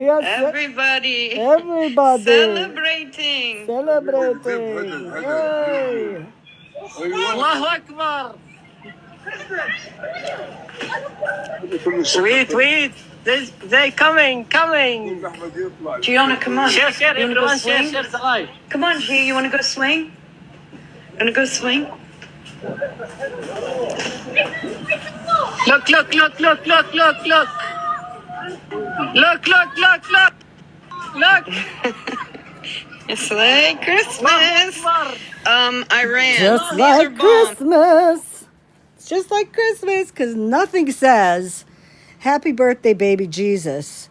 are Everybody. everybody Celebrating. celebrating. Hey. Allahu Akbar. Sweet, sweet. They coming. Gianna, come on. Share, You wanna go everyone, share swing? the live. Come on, G. You want to go swing? You want to go swing? Look. Look. It's like Christmas. Iran. Just These like are bombs. Christmas. It's just like Christmas because nothing says happy birthday, baby Jesus,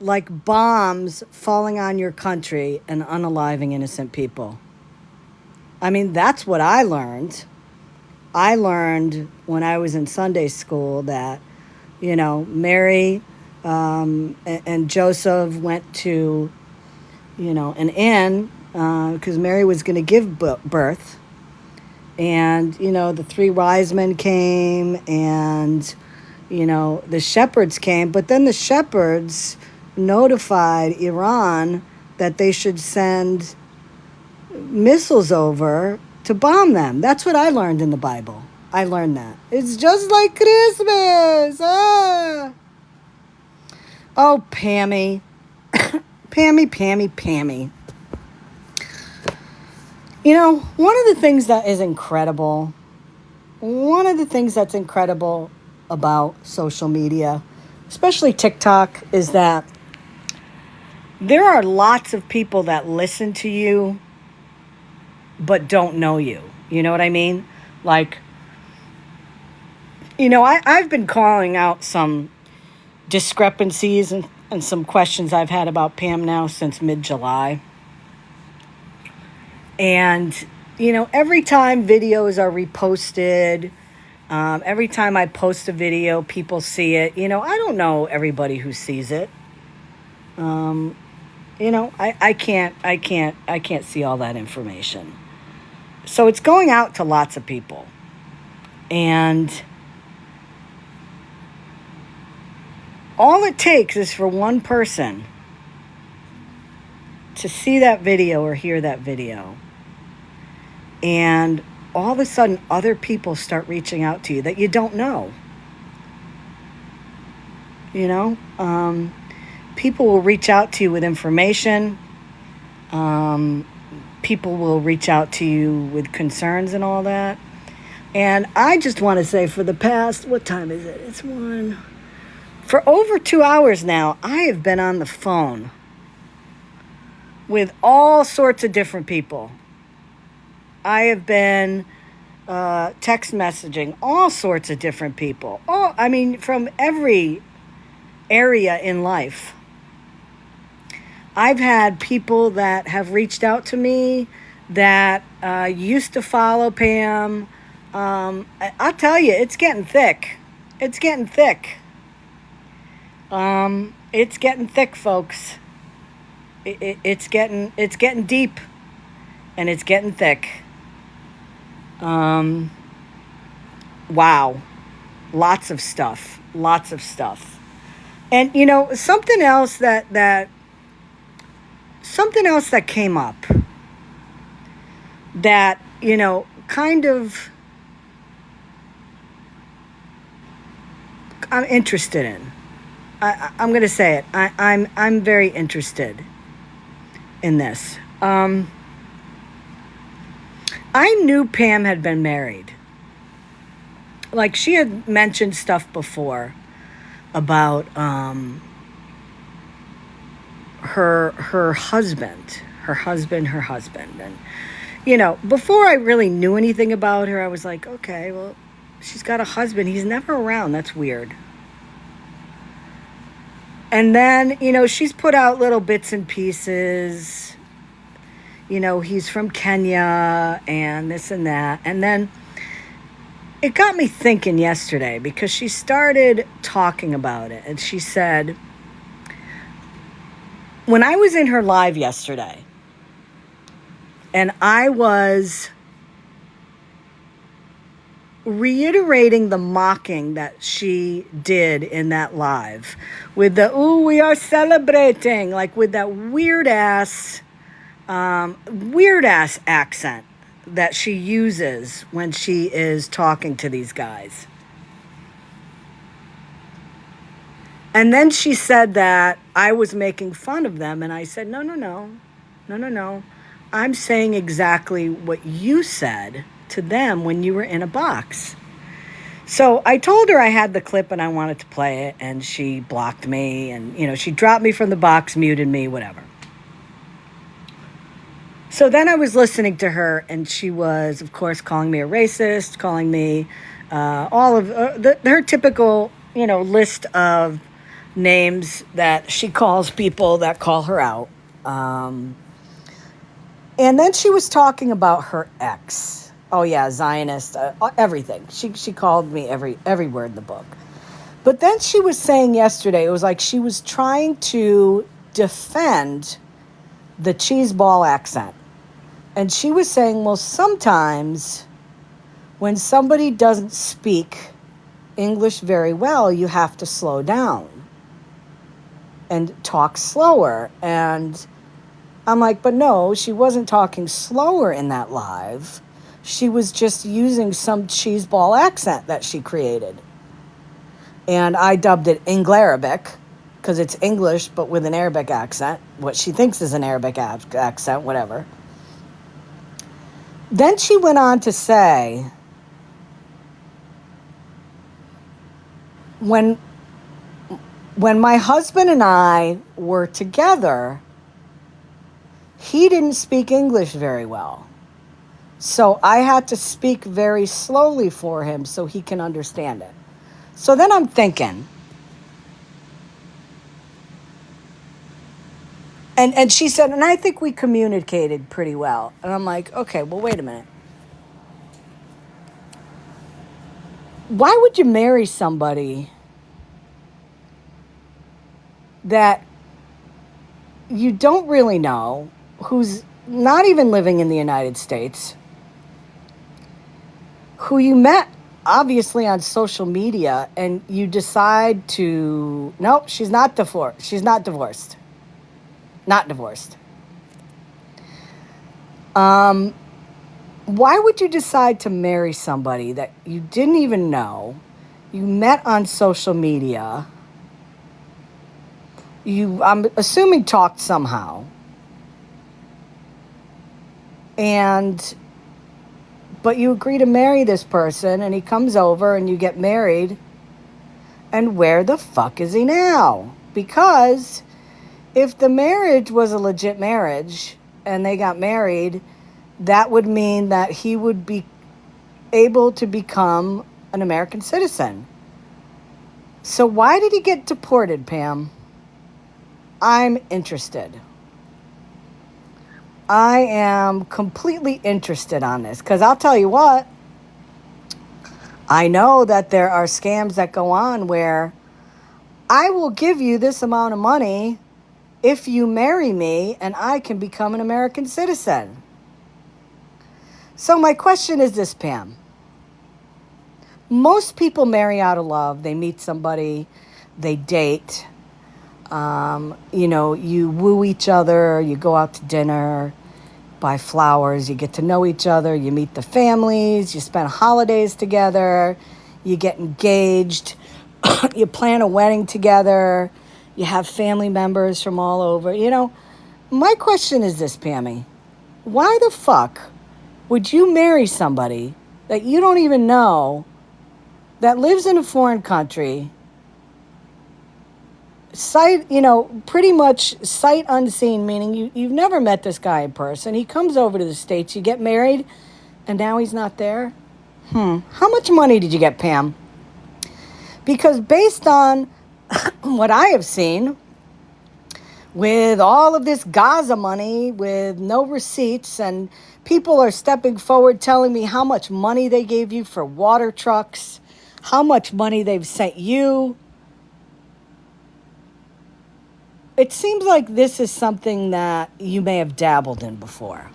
like bombs falling on your country and unaliving innocent people. I mean, that's what I learned. I learned when I was in Sunday school that, Mary and Joseph went to, an inn because Mary was going to give birth. And, the three wise men came and, the shepherds came. But then the shepherds notified Iran that they should send missiles over to bomb them. That's what I learned in the Bible. I learned that. It's just like Christmas. Ah. Oh, Pammy. Pammy. One of the things that is incredible, about social media, especially TikTok, is that there are lots of people that listen to you but don't know you. You know what I mean? Like, I've been calling out some discrepancies and some questions I've had about Pam now since mid-July. And, every time videos are reposted, every time I post a video, people see it. I don't know everybody who sees it. I can't see all that information. So it's going out to lots of people. And all it takes is for one person to see that video or hear that video. And all of a sudden, other people start reaching out to you that you don't know. People will reach out to you with information. People will reach out to you with concerns and all that. And I just want to say for the past, what time is it? It's 1. For over 2 hours now, I have been on the phone with all sorts of different people. I have been text messaging all sorts of different people. From every area in life. I've had people that have reached out to me that used to follow Pam. I'll tell you, it's getting thick. It's getting thick. It's getting thick, folks. It's getting deep, and it's getting thick. Wow. Lots of stuff. And something else that came up that kind of I'm interested in. I'm going to say it. I'm very interested in this. I knew Pam had been married. Like, she had mentioned stuff before about her husband. And, before I really knew anything about her, I was like, okay, well, she's got a husband. He's never around. That's weird. And then, she's put out little bits and pieces. He's from Kenya and this and that. And then it got me thinking yesterday because she started talking about it. And she said, when I was in her live yesterday, and I was reiterating the mocking that she did in that live with the, ooh, we are celebrating, like with that weird ass accent that she uses when she is talking to these guys. And then she said that I was making fun of them, and I said, no. I'm saying exactly what you said to them when you were in a box. So I told her I had the clip and I wanted to play it, and she blocked me, and, she dropped me from the box, muted me, whatever. So then I was listening to her, and she was, of course, calling me a racist, calling me all of her typical, list of names that she calls people that call her out. And then she was talking about her ex. Oh, yeah, Zionist, everything. She called me every word in the book. But then she was saying yesterday, it was like she was trying to defend the cheeseball accent. And she was saying, well, sometimes when somebody doesn't speak English very well, you have to slow down and talk slower. And I'm like, but no, she wasn't talking slower in that live. She was just using some cheeseball accent that she created. And I dubbed it English-Arabic because it's English, but with an Arabic accent, what she thinks is an Arabic accent, whatever. Then she went on to say, when my husband and I were together, he didn't speak English very well. So I had to speak very slowly for him so he can understand it. So then I'm thinking, and she said, and I think we communicated pretty well. And I'm like, okay, well, wait a minute. Why would you marry somebody that you don't really know, who's not even living in the United States, who you met obviously on social media, and you decide to, nope, she's not divorced. She's not divorced. Not divorced. Why would you decide to marry somebody that you didn't even know, you met on social media, you, I'm assuming, talked somehow, but you agree to marry this person, and he comes over and you get married, and where the fuck is he now? Because if the marriage was a legit marriage and they got married, that would mean that he would be able to become an American citizen. So why did he get deported, Pam? I'm interested. I am completely interested on this, because I'll tell you what, I know that there are scams that go on where I will give you this amount of money if you marry me and I can become an American citizen. So my question is this, Pam. Most people marry out of love. They meet somebody, they date, you woo each other, you go out to dinner, buy flowers, you get to know each other, you meet the families, you spend holidays together, you get engaged, you plan a wedding together, you have family members from all over. My question is this, Pammy. Why the fuck would you marry somebody that you don't even know, that lives in a foreign country, pretty much sight unseen, meaning you've never met this guy in person. He comes over to the States, you get married, and now he's not there? How much money did you get, Pam? Because based on what I have seen, with all of this Gaza money, with no receipts, and people are stepping forward telling me how much money they gave you for water trucks, how much money they've sent you. It seems like this is something that you may have dabbled in before.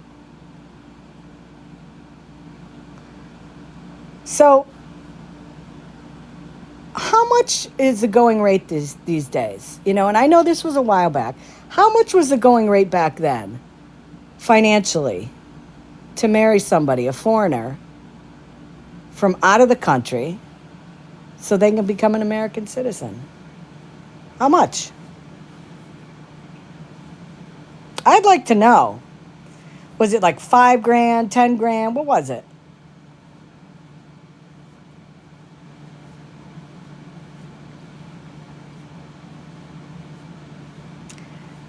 So How much is the going rate these days? You know, and I know this was a while back. How much was the going rate back then, financially, to marry somebody, a foreigner, from out of the country, so they can become an American citizen? How much? I'd like to know. Was it like 5 grand, 10 grand? What was it?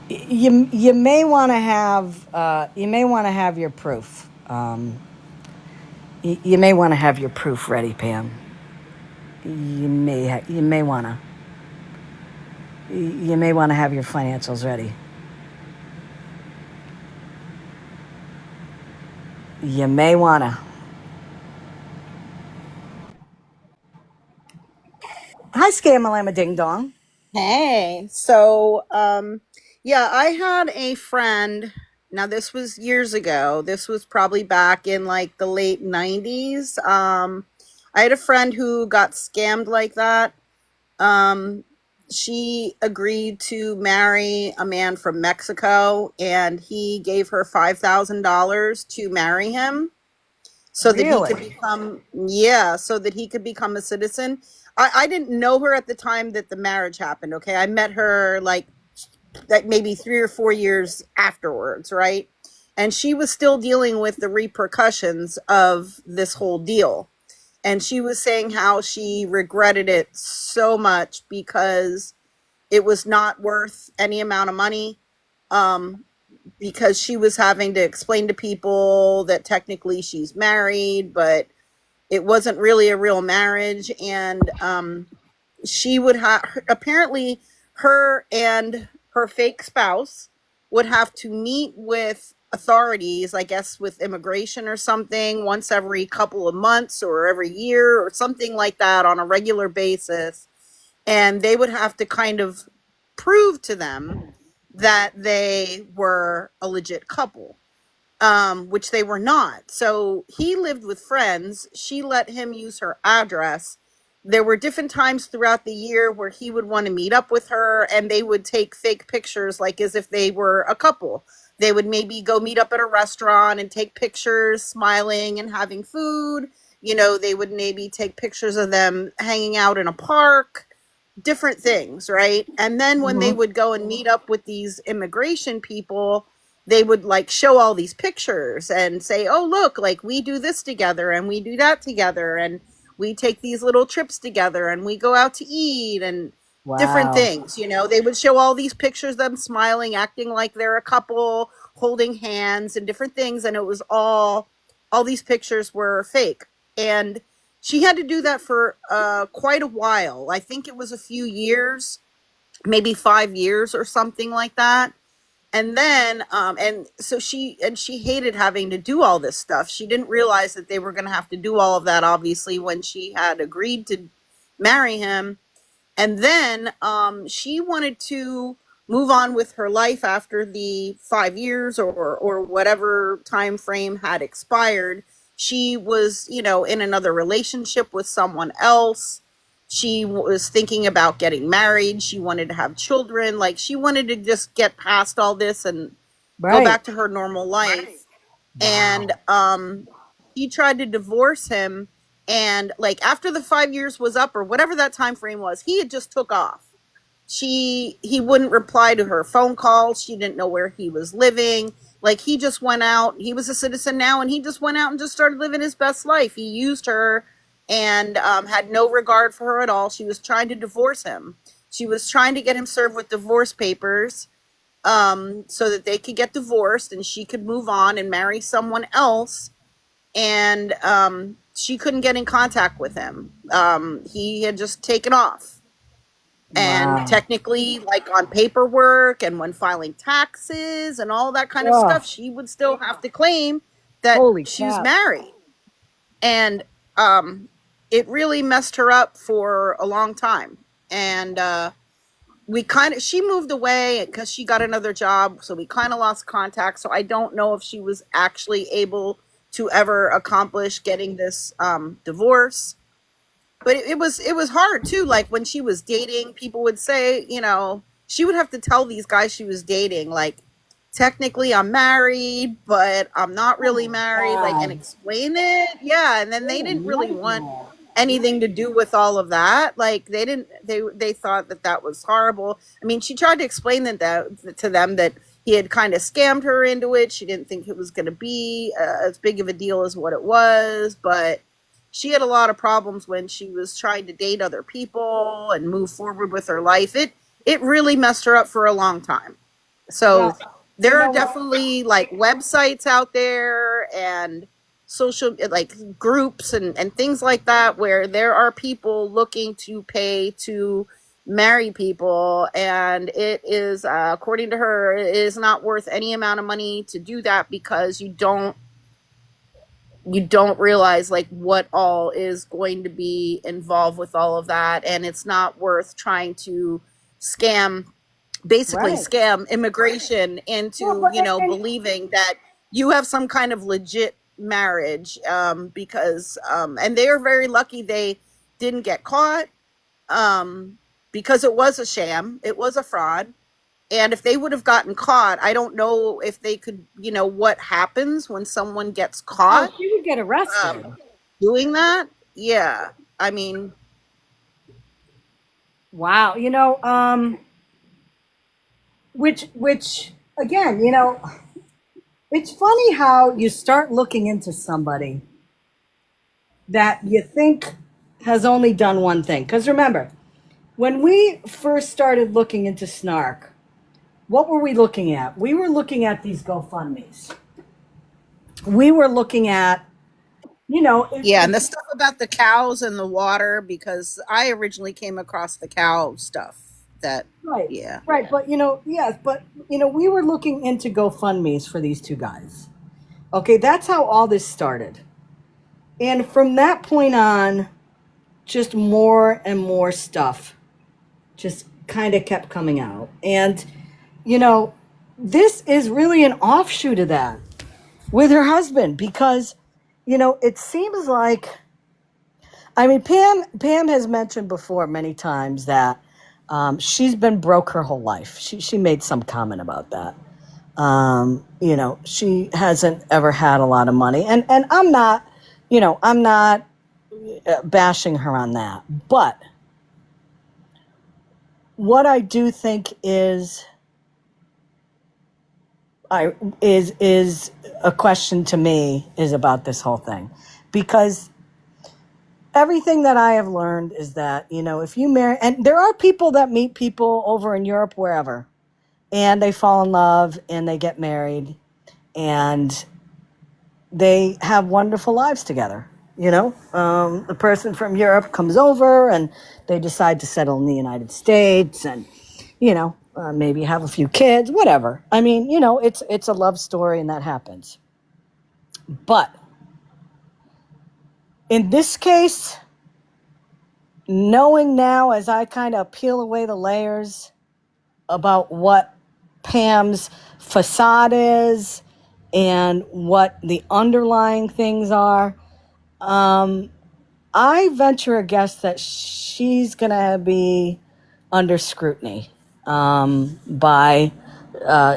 You may want to have your proof. You may want to have your proof ready, Pam. You may want to have your financials ready. You may want to. Hi, Scamalama Ding Dong. Hey, yeah, I had a friend. Now, this was years ago. This was probably back in like the late 90s. I had a friend who got scammed like that. Um, she agreed to marry a man from Mexico, and he gave her $5,000 to marry him so that he could Really? become, yeah, so that he could become a citizen. I didn't know her at the time that the marriage happened. Okay, I met her like maybe 3 or 4 years afterwards, right? And she was still dealing with the repercussions of this whole deal. And she was saying how she regretted it so much because it was not worth any amount of money. Um, because she was having to explain to people that technically she's married, but it wasn't really a real marriage. And she would have, apparently, her and her fake spouse would have to meet with authorities, I guess with immigration or something, once every couple of months or every year or something like that on a regular basis. And they would have to kind of prove to them that they were a legit couple, which they were not. So he lived with friends. She let him use her address. There were different times throughout the year where he would want to meet up with her, and they would take fake pictures like as if they were a couple. They would maybe go meet up at a restaurant and take pictures smiling and having food. You know, they would maybe take pictures of them hanging out in a park, different things, right? And then when they Mm-hmm. would go and meet up with these immigration people, they would like show all these pictures and say, "Oh, look, like we do this together and we do that together and we take these little trips together and we go out to eat and different Wow. things." You know, they would show all these pictures of them smiling, acting like they're a couple, holding hands and different things, and it was all these pictures were fake. And she had to do that for quite a while. I think it was a few years, maybe 5 years or something like that. And then and so she hated having to do all this stuff. She didn't realize that they were going to have to do all of that, obviously, when she had agreed to marry him. And then she wanted to move on with her life after the 5 years or whatever time frame had expired. She was, you know, in another relationship with someone else. She was thinking about getting married. She wanted to have children. Like she wanted to just get past all this and go Right. back to her normal life. And Wow. he tried to divorce him, and like after the 5 years was up or whatever that time frame was, he had just took off. He wouldn't reply to her phone calls. She didn't know where he was living. Like he just went out. He was a citizen now, and he just went out and just started living his best life. He used her and had no regard for her at all. She was trying to divorce him. She was trying to get him served with divorce papers, so that they could get divorced and she could move on and marry someone else. And she couldn't get in contact with him. He had just taken off. And Wow. technically, like on paperwork and when filing taxes and all that kind of Oh, stuff, she would still have to claim that holy she was crap. married. And it really messed her up for a long time. And we kind of she moved away because she got another job, so we kind of lost contact. So I don't know if she was actually able to ever accomplish getting this divorce. but it was hard too. Like when she was dating, people would say, she would have to tell these guys she was dating, like, technically I'm married, but I'm not Oh really my married, like, and God. explain it. Yeah, and then they What a didn't really want nightmare. anything to do with all of that. Like they thought that was horrible. I mean, she tried to explain that to them that he had kind of scammed her into it. She didn't think it was going to be as big of a deal as what it was, but she had a lot of problems when she was trying to date other people and move forward with her life. It really messed her up for a long time. So Well, you there are know what? definitely like websites out there and social, like, groups and things like that, where there are people looking to pay to marry people, and it is, according to her, it is not worth any amount of money to do that, because you don't realize like what all is going to be involved with all of that, and it's not worth trying to scam basically Right. scam immigration Well, into, but and believing that you have some kind of legit marriage, because and they are very lucky they didn't get caught, um, because it was a sham, it was a fraud. And if they would have gotten caught, I don't know if they could, what happens when someone gets oh, caught she would get arrested. um, doing that. Yeah, I mean, Wow. Which again, it's funny how you start looking into somebody that you think has only done one thing. Because remember, when we first started looking into Snark, what were we looking at? We were looking at these GoFundMe's. We were looking at, yeah, and the stuff about the cows and the water, because I originally came across the cow stuff. That, right, yeah. right. But, yes, but, we were looking into GoFundMe's for these two guys. Okay, that's how all this started. And from that point on, just more and more stuff just kind of kept coming out. And, you know, this is really an offshoot of that with her husband because, it seems like, I mean, Pam has mentioned before many times that she's been broke her whole life. She made some comment about that. She hasn't ever had a lot of money, and I'm not bashing her on that. But what I do think is a question to me is about this whole thing, because everything that I have learned is that if you marry, and there are people that meet people over in Europe, wherever, and they fall in love and they get married and they have wonderful lives together. The person from Europe comes over and they decide to settle in the United States and, maybe have a few kids, whatever. I mean, it's a love story and that happens. But in this case, knowing now as I kind of peel away the layers about what Pam's facade is and what the underlying things are, I venture a guess that she's going to be under scrutiny by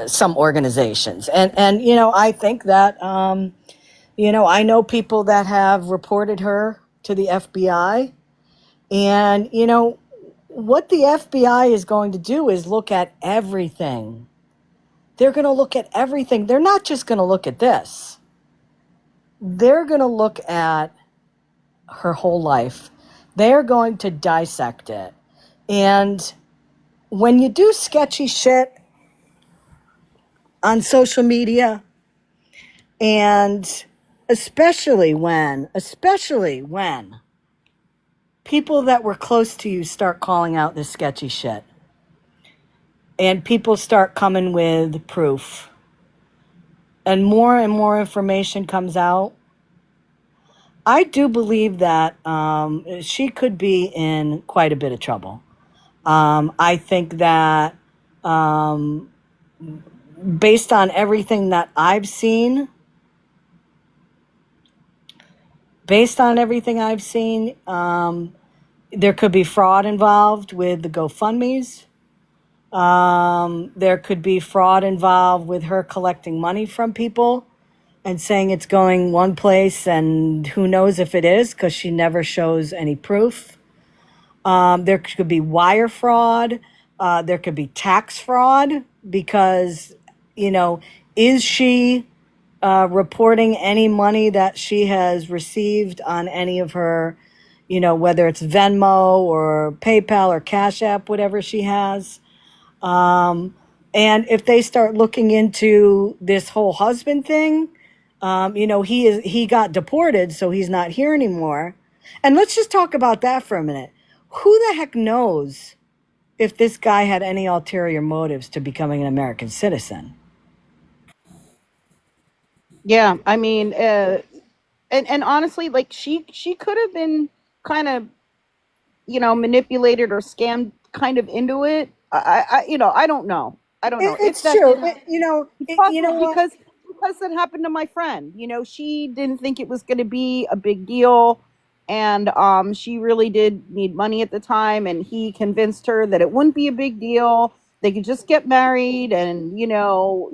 some organizations. And I think that, I know people that have reported her to the FBI. And, what the FBI is going to do is look at everything. They're going to look at everything. They're not just going to look at this. They're going to look at her whole life. They're going to dissect it. And when you do sketchy shit on social media, and especially when people that were close to you start calling out this sketchy shit, and people start coming with proof, and more information comes out, I do believe that she could be in quite a bit of trouble. I think that um, based on everything that I've seen, There could be fraud involved with the GoFundMe's. There could be fraud involved with her collecting money from people and saying it's going one place, and who knows if it is because she never shows any proof. There could be wire fraud. There could be tax fraud because, you know, is she reporting any money that she has received on any of her, you know, whether it's Venmo or PayPal or Cash App, whatever she has. And if they start looking into this whole husband thing, you know, he got deported, so he's not here anymore. And let's just talk about that for a minute. Who the heck knows if this guy had any ulterior motives to becoming an American citizen? Yeah, I mean, and honestly, like she could have been kind of, manipulated or scammed kind of into it. I don't know. I don't know if It's that true. did happen. It's You possible know what? because that happened to my friend. She didn't think it was going to be a big deal, and she really did need money at the time, and he convinced her that it wouldn't be a big deal. They could just get married, and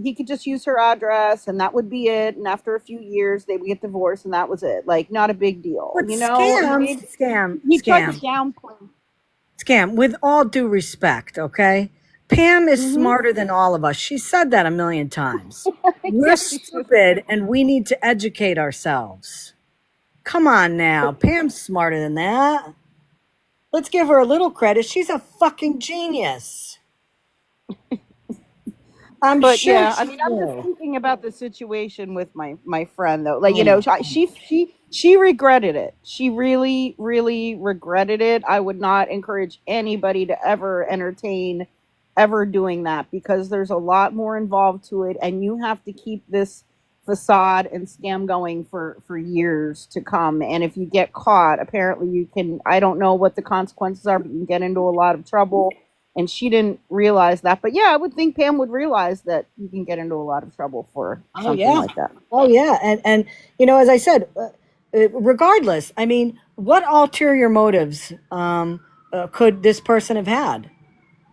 he could just use her address, and that would be it. And after a few years, they would get divorced, and that was it. Like, not a big deal. But He tried to downplay. scam. With all due respect, okay? Pam is Hmm. smarter than all of us. She said that a million times. We're Yeah, she says the stupid same. and we need to educate ourselves. Come on now. Pam's smarter than that. Let's give her a little credit. She's a fucking genius. I'm But sure yeah, I she mean, I'm just knew. thinking about the situation with my friend though. Like, Oh my. she regretted it. She really really regretted it. I would not encourage anybody to ever entertain ever doing that because there's a lot more involved to it, and you have to keep this facade and scam going for years to come. And if you get caught, apparently you can. I don't know what the consequences are, but you can get into a lot of trouble, and she didn't realize that. But yeah, I would think Pam would realize that you can get into a lot of trouble for Oh something yeah. like that. Oh yeah. And you know, as I said, regardless, I mean, what ulterior motives could this person have had?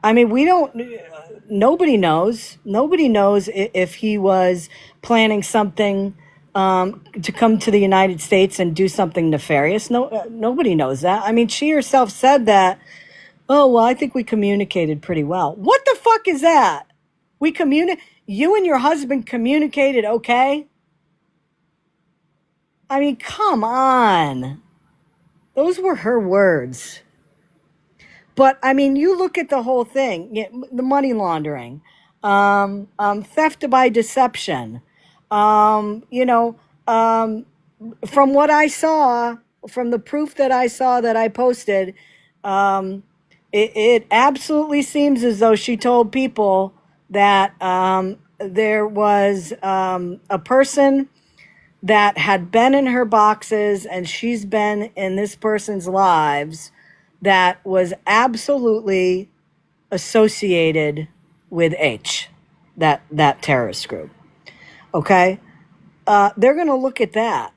I mean, we don't. Nobody knows. Nobody knows if he was planning something to come to the United States and do something nefarious. No, nobody knows that. I mean, she herself said that. Oh well, I think we communicated pretty well. What the fuck is that? We communi. You and your husband communicated okay? I mean, come on. Those were her words. But I mean, you look at the whole thing, the money laundering, theft by deception. You know, from what I saw, from the proof that I saw that I posted, um, it absolutely seems as though she told people that there was a person that had been in her boxes and she's been in this person's lives that was absolutely associated with H, that terrorist group. Okay, they're going to look at that.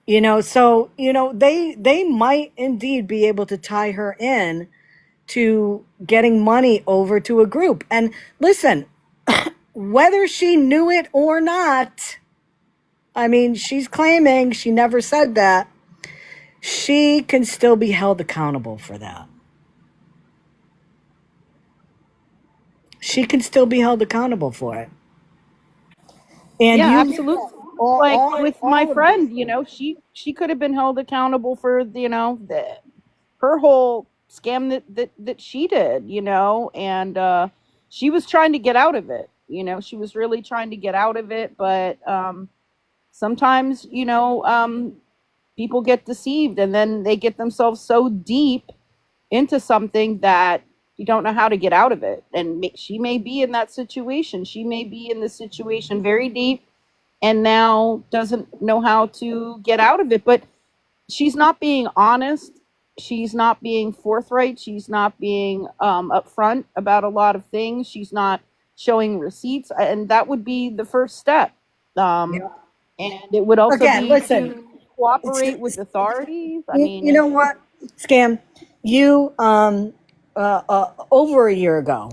You know, so you know they might indeed be able to tie her in to getting money over to a group. And listen, whether she knew it or not, I mean, she's claiming she never said that. She can still be held accountable for that. She can still be held accountable for it. And Yeah, you look absolutely. at Like with my all of this. friend, she could have been held accountable for her whole scam that she did, and she was trying to get out of it. She was really trying to get out of it, but sometimes, people get deceived and then they get themselves so deep into something that you don't know how to get out of it. And she may be in that situation. She may be in the situation very deep and now doesn't know how to get out of it. But she's not being honest. She's not being forthright. She's not being upfront about a lot of things. She's not showing receipts. And that would be the first step. Um, and it would also Again, be listen. to It's, cooperate with authorities. I you mean, know it's what? Scam, you over a year ago,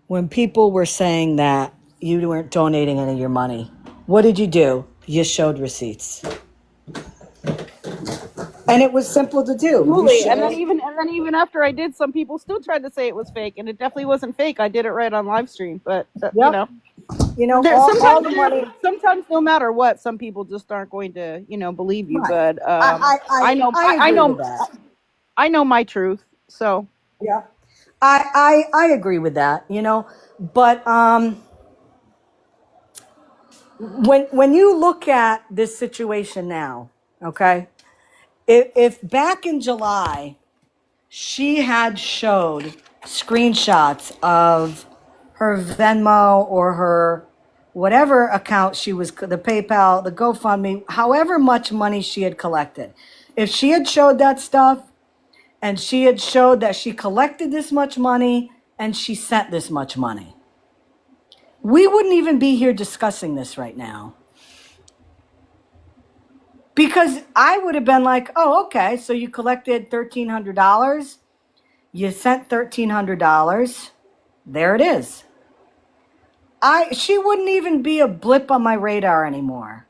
when people were saying that you weren't donating any of your money, what did you do? You showed receipts, and it was simple to do. You Absolutely. And showed. then even after I did, some people still tried to say it was fake, and it definitely wasn't fake. I did it right on live stream, but Yep. You know, there all the money. sometimes no matter what, some people just aren't going to believe you. Right. But I agree with that. I know my truth. So Yeah. I agree with that, but when you look at this situation now, okay, if back in July she had showed screenshots of her Venmo or her whatever account she was, the PayPal, the GoFundMe, however much money she had collected, if she had showed that stuff and she had showed that she collected this much money and she sent this much money, we wouldn't even be here discussing this right now. Because I would have been like, oh, okay, so you collected $1,300, you sent $1,300, there it is. She wouldn't even be a blip on my radar anymore.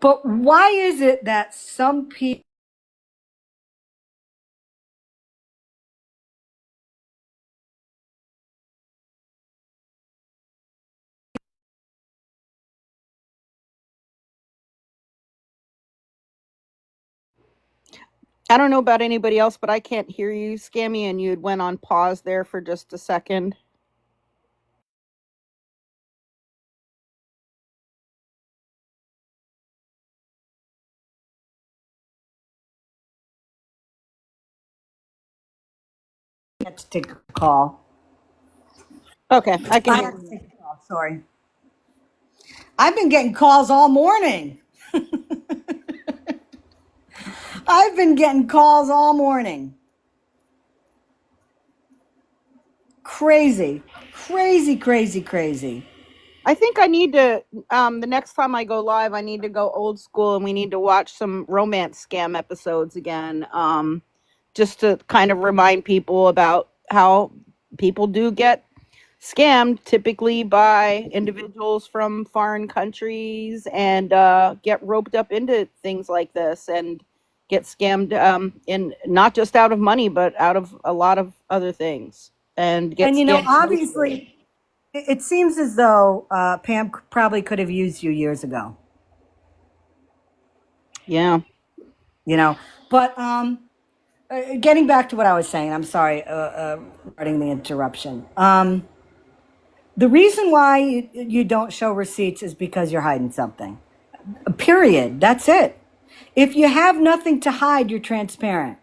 But why is it that some people, I don't know about anybody else, but I can't hear you, Scammy, and you went on pause there for just a second. had to take a call. Okay, I can I hear had to you. take a call, sorry. I've been getting calls all morning. I've been getting calls all morning. Crazy, crazy, crazy, crazy. I think I need to the next time I go live, I need to go old school and we need to watch some romance scam episodes again. Just to kind of remind people about how people do get scammed, typically by individuals from foreign countries, and get roped up into things like this and get scammed, in not just out of money but out of a lot of other things, and get And scammed socially. obviously, it seems as though Pam probably could have used you years ago. Yeah. But getting back to what I was saying, I'm sorry regarding the interruption. The reason why you don't show receipts is because you're hiding something. Period. That's it. If you have nothing to hide, you're transparent.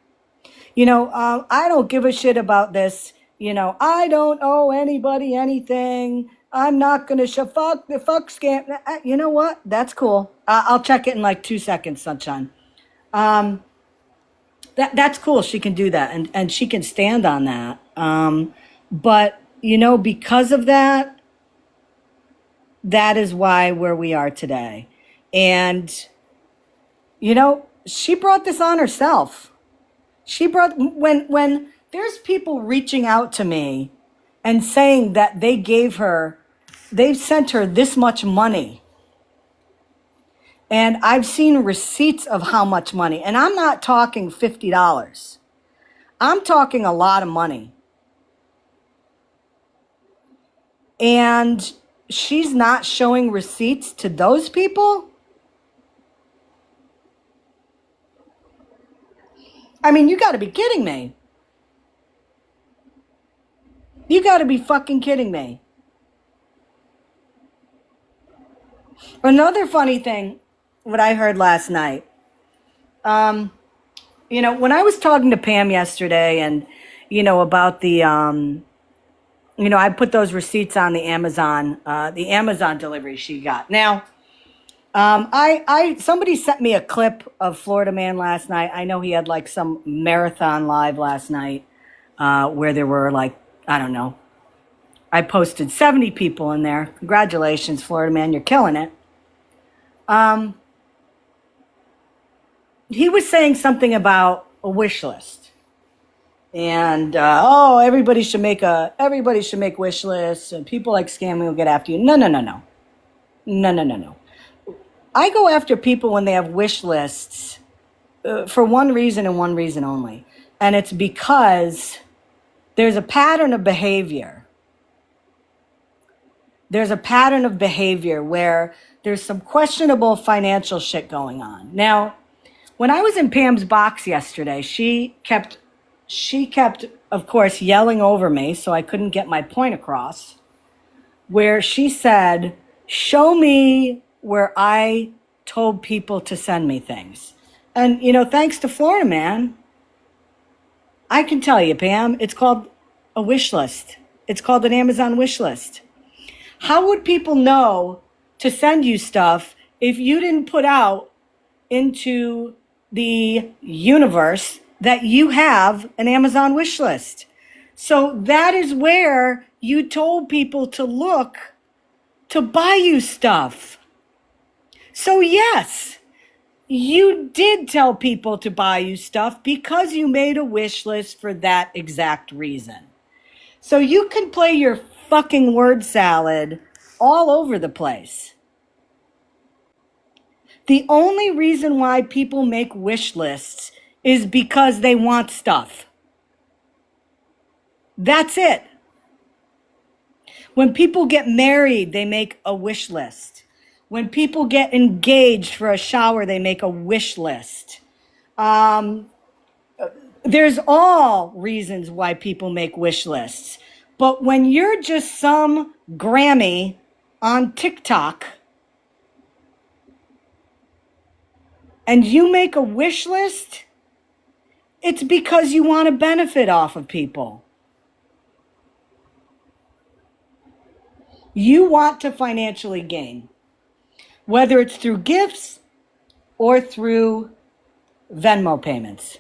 I don't give a shit about this. I don't owe anybody anything. I'm not gonna show fuck scam. You know what? That's cool. I'll check it in like 2 seconds, sunshine. Um, that's cool. She can do that, and she can stand on that. But because of that, that is why where we are today, and she brought this on herself. She brought when there's people reaching out to me and saying that they've sent her this much money. And I've seen receipts of how much money. And I'm not talking $50. I'm talking a lot of money. And she's not showing receipts to those people? I mean, you got to be kidding me. You got to be fucking kidding me. Another funny thing, what I heard last night. When I was talking to Pam yesterday and, about the, I put those receipts on the Amazon delivery she got. Now, somebody sent me a clip of Florida Man last night. I know he had like some marathon live last night, where there were like, I don't know. I posted 70 people in there. Congratulations, Florida Man. You're killing it. he was saying something about a wish list. And everybody should make wish lists, and people like Scammy will get after you. No, no, no, no. No, no, no, no. I go after people when they have wish lists for one reason and one reason only. And it's because there's a pattern of behavior. There's a pattern of behavior where there's some questionable financial shit going on. Now, when I was in Pam's box yesterday, she kept, of course, yelling over me, so I couldn't get my point across, where she said, show me where I told people to send me things. And, thanks to Florida Man, I can tell you, Pam, it's called a wish list. It's called an Amazon wish list. How would people know to send you stuff if you didn't put out into the universe that you have an Amazon wish list? So that is where you told people to look to buy you stuff. So yes, you did tell people to buy you stuff because you made a wish list for that exact reason. So you can play your fucking word salad all over the place. The only reason why people make wish lists is because they want stuff. That's it. When people get married, they make a wish list. When people get engaged for a shower, they make a wish list. There's all reasons why people make wish lists. But when you're just some Grammy on TikTok and you make a wish list, it's because you want to benefit off of people. You want to financially gain, whether it's through gifts or through Venmo payments.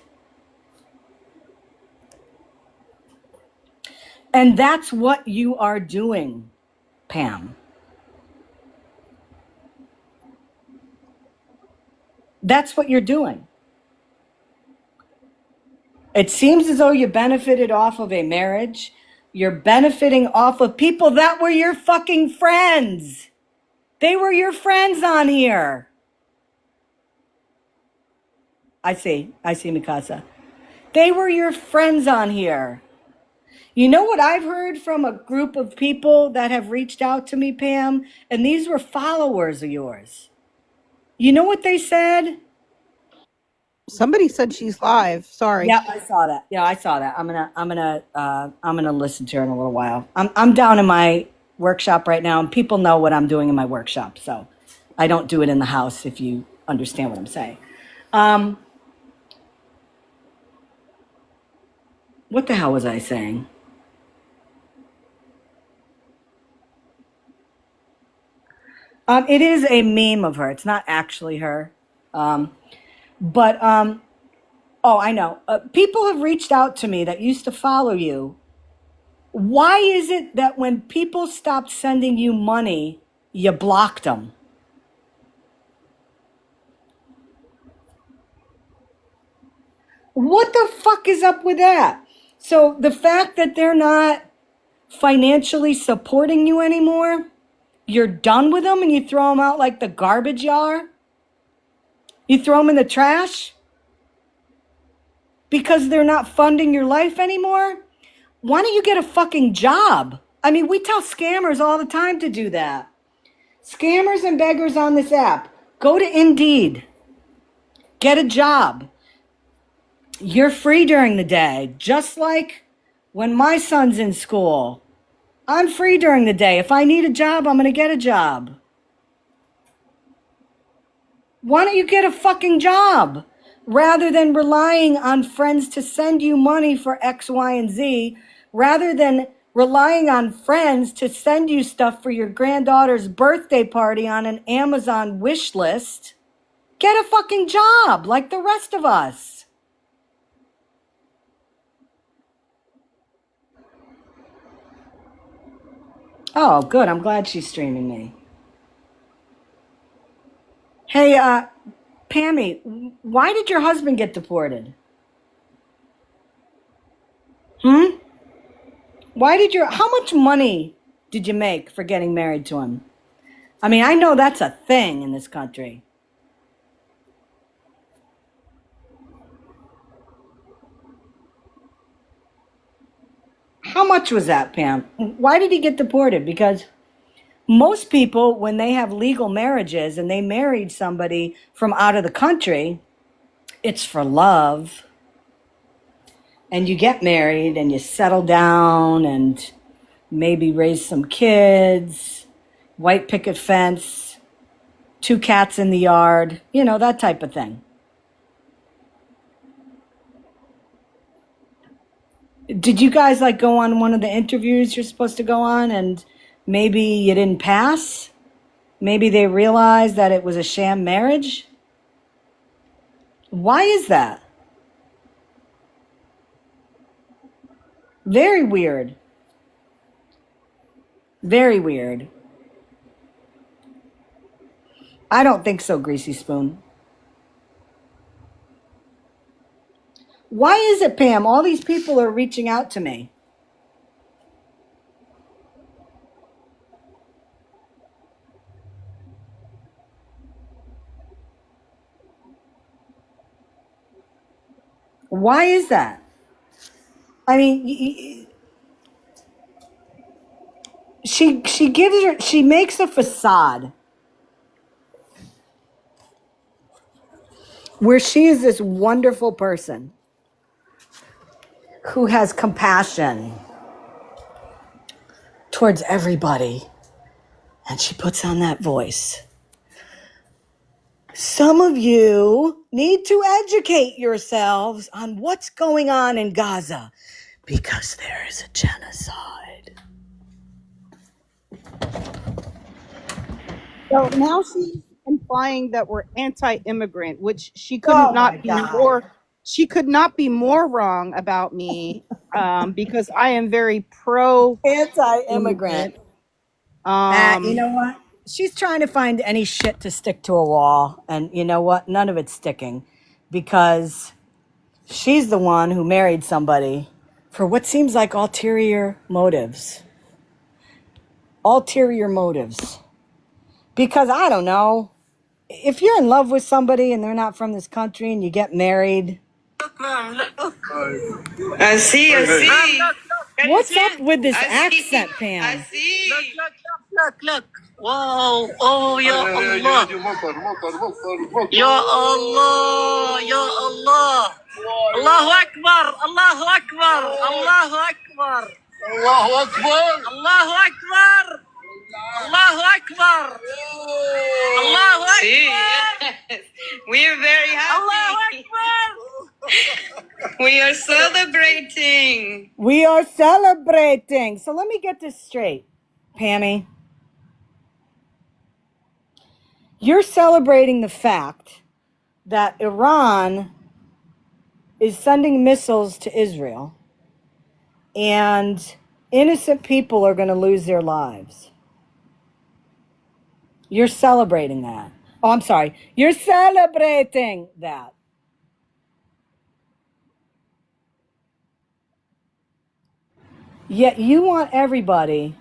And that's what you are doing, Pam. That's what you're doing. It seems as though you benefited off of a marriage. You're benefiting off of people that were your fucking friends. They were your friends on here. I see, Mikasa. They were your friends on here. You know what I've heard from a group of people that have reached out to me, Pam? And these were followers of yours. You know what they said? Somebody said she's live. Sorry. Yeah, I saw that. I'm gonna listen to her in a little while. I'm down in my workshop right now, and people know what I'm doing in my workshop, so I don't do it in the house. If you understand what I'm saying. What the hell was I saying? It is a meme of her. It's not actually her. But I know. People have reached out to me that used to follow you. Why is it that when people stopped sending you money, you blocked them? What the fuck is up with that? So the fact that they're not financially supporting you anymore, you're done with them and you throw them out like the garbage jar? You throw them in the trash? Because they're not funding your life anymore? Why don't you get a fucking job? I mean, we tell scammers all the time to do that. Scammers and beggars on this app, go to Indeed. Get a job. You're free during the day, just like when my son's in school. I'm free during the day. If I need a job, I'm going to get a job. Why don't you get a fucking job? Rather than relying on friends to send you money for X, Y, and Z, rather than relying on friends to send you stuff for your granddaughter's birthday party on an Amazon wish list, get a fucking job like the rest of us. Oh, good. I'm glad she's streaming me. Hey, Pammy, why did your husband get deported? Hmm? How much money did you make for getting married to him? I mean, I know that's a thing in this country. How much was that, Pam? Why did he get deported? Because most people, when they have legal marriages and they married somebody from out of the country, it's for love. And you get married and you settle down and maybe raise some kids, white picket fence, 2 cats in the yard, that type of thing. Did you guys like go on one of the interviews you're supposed to go on and maybe you didn't pass? Maybe they realized that it was a sham marriage? Why is that? Very weird. Very weird. I don't think so, Greasy Spoon. Why is it, Pam? All these people are reaching out to me. Why is that? I mean, she makes a facade where she is this wonderful person who has compassion towards everybody, and she puts on that voice. Some of you need to educate yourselves on what's going on in Gaza because there is a genocide. So now she's implying that we're anti-immigrant, which she could Oh not my be God. more. She could not be more wrong about me, because I am very Anti-immigrant. pro-immigrant. You know what? She's trying to find any shit to stick to a wall. And you know what? None of it's sticking because she's the one who married somebody for what seems like ulterior motives. Ulterior motives. Because I don't know. If you're in love with somebody and they're not from this country and you get married, I see. Can you what's see? up with this I see. accent, Pam? I see. Look. Wow. Oh, ya Allah. Ya Allah. Ya Allah. Allahu Akbar. Allahu Akbar. Allahu Akbar. Allahu Akbar. Allahu Akbar. Allahu Akbar. Allahu See, Akbar. yes. We are very Allahu happy. Akbar. We are celebrating. We are celebrating. So let me get this straight, Pammy. You're celebrating the fact that Iran is sending missiles to Israel and innocent people are going to lose their lives. You're celebrating that. Oh, I'm sorry. You're celebrating that. Yet you want everybody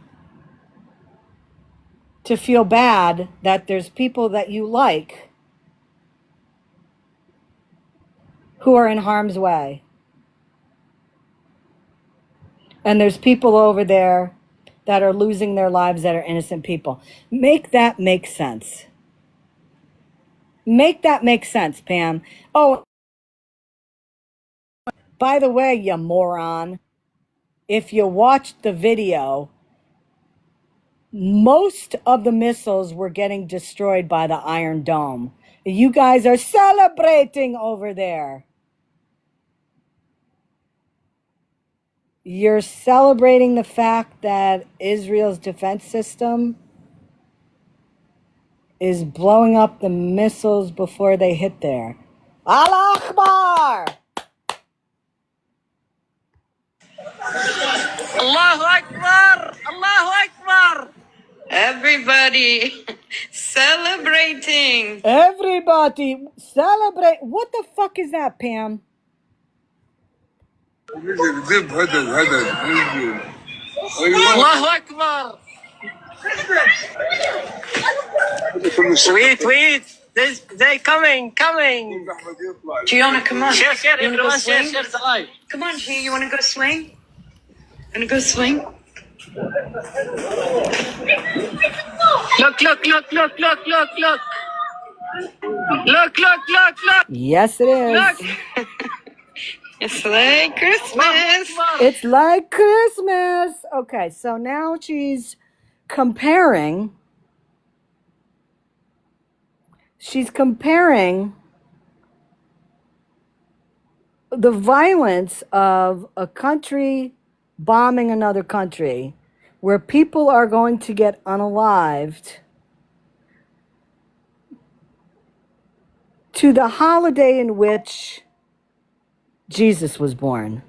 to feel bad that there's people that you like who are in harm's way. And there's people over there that are losing their lives that are innocent people. Make that make sense. Make that make sense, Pam. Oh, by the way, you moron, if you watched the video, most of the missiles were getting destroyed by the Iron Dome. You guys are celebrating over there. You're celebrating the fact that Israel's defense system is blowing up the missiles before they hit there. Allah Akbar! Allahu Akbar. Allahu Akbar. Everybody celebrating. Everybody celebrate. What the fuck is that, Pam? Allahu Akbar. Wait. They coming. Gianna, come on. Share, You wanna go everyone, share swing? the live. Come on, G, you wanna go swing? Wanna go swing? Look. Look. Yes, it is. It's like Christmas. It's like Christmas. Okay, so now she's comparing. The violence of a country bombing another country where people are going to get unalived to the holiday in which Jesus was born.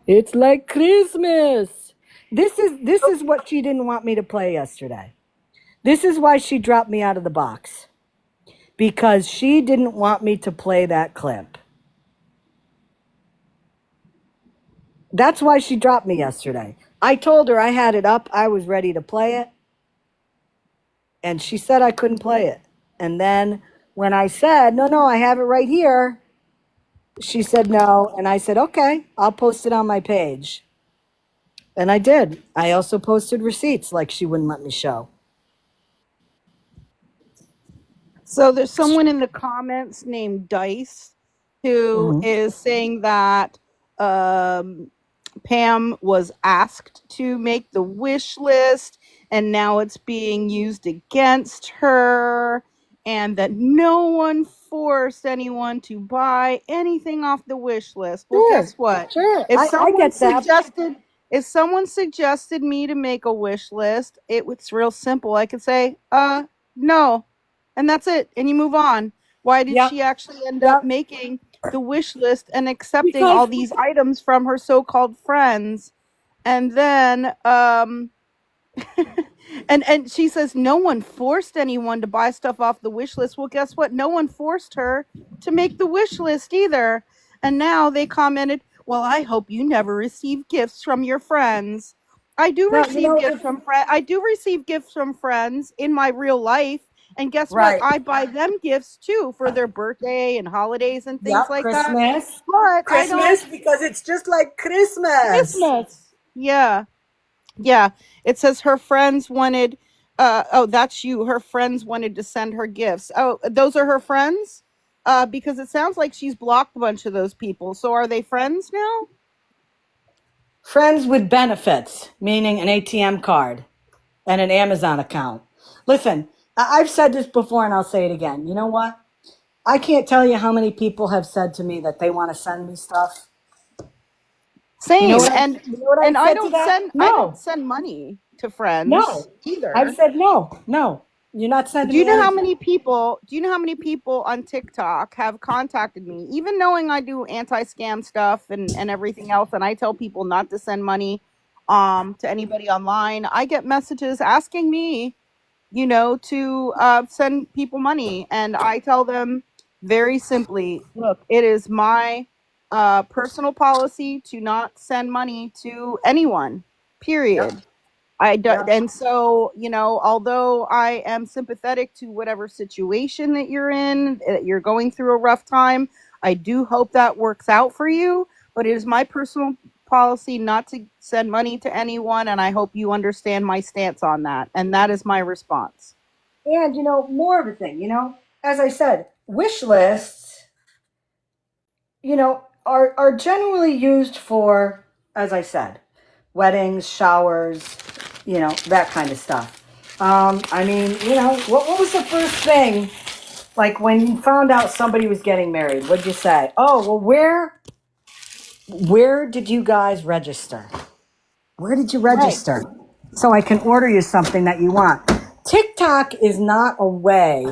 It's like Christmas. This is what she didn't want me to play yesterday. This is why she dropped me out of the box. Because she didn't want me to play that clip. That's why she dropped me yesterday. I told her I had it up. I was ready to play it. And she said I couldn't play it. And then when I said, no, I have it right here, she said no. And I said, okay, I'll post it on my page. And I did. I also posted receipts like she wouldn't let me show. So there's someone in the comments named Dice who is saying that Pam was asked to make the wish list and now it's being used against her, and that no one forced anyone to buy anything off the wish list. Well, guess what? Sure. If I someone get that. if someone suggested me to make a wish list, it's real simple. I could say, no. And that's it. And you move on. Why did she actually end up making the wish list and accepting all these items from her so-called friends? And then and she says no one forced anyone to buy stuff off the wish list. Well, guess what? No one forced her to make the wish list either. And now they commented, well, I hope you never receive gifts from your friends. I do receive gifts from friends. I do receive gifts from friends in my real life. And guess what? I buy them gifts too for their birthday and holidays and things like that. But Christmas, because it's just like Christmas. Yeah. It says her friends wanted, that's you. Her friends wanted to send her gifts. Oh, those are her friends? Because it sounds like she's blocked a bunch of those people. So are they friends now? Friends with benefits, meaning an ATM card and an Amazon account. Listen, I've said this before and I'll say it again. You know what? I can't tell you how many people have said to me that they want to send me stuff. Same. You know and I don't send money to friends either. I've said no. You're not sending Do you me know how anything. many people on TikTok have contacted me, even knowing I do anti-scam stuff and everything else, and I tell people not to send money to anybody online. I get messages asking me, to send people money, and I tell them very simply, look, it is my personal policy to not send money to anyone, period. And so, although I am sympathetic to whatever situation that you're in, that you're going through a rough time, I do hope that works out for you, but it is my personal policy not to send money to anyone, and I hope you understand my stance on that. And that is my response. And, more of a thing, as I said, wish lists, are generally used for, as I said, weddings, showers, that kind of stuff. What was the first thing, like when you found out somebody was getting married, what'd you say? Oh, well, where did you guys register? Where did you register? Right. So I can order you something that you want. TikTok is not a way,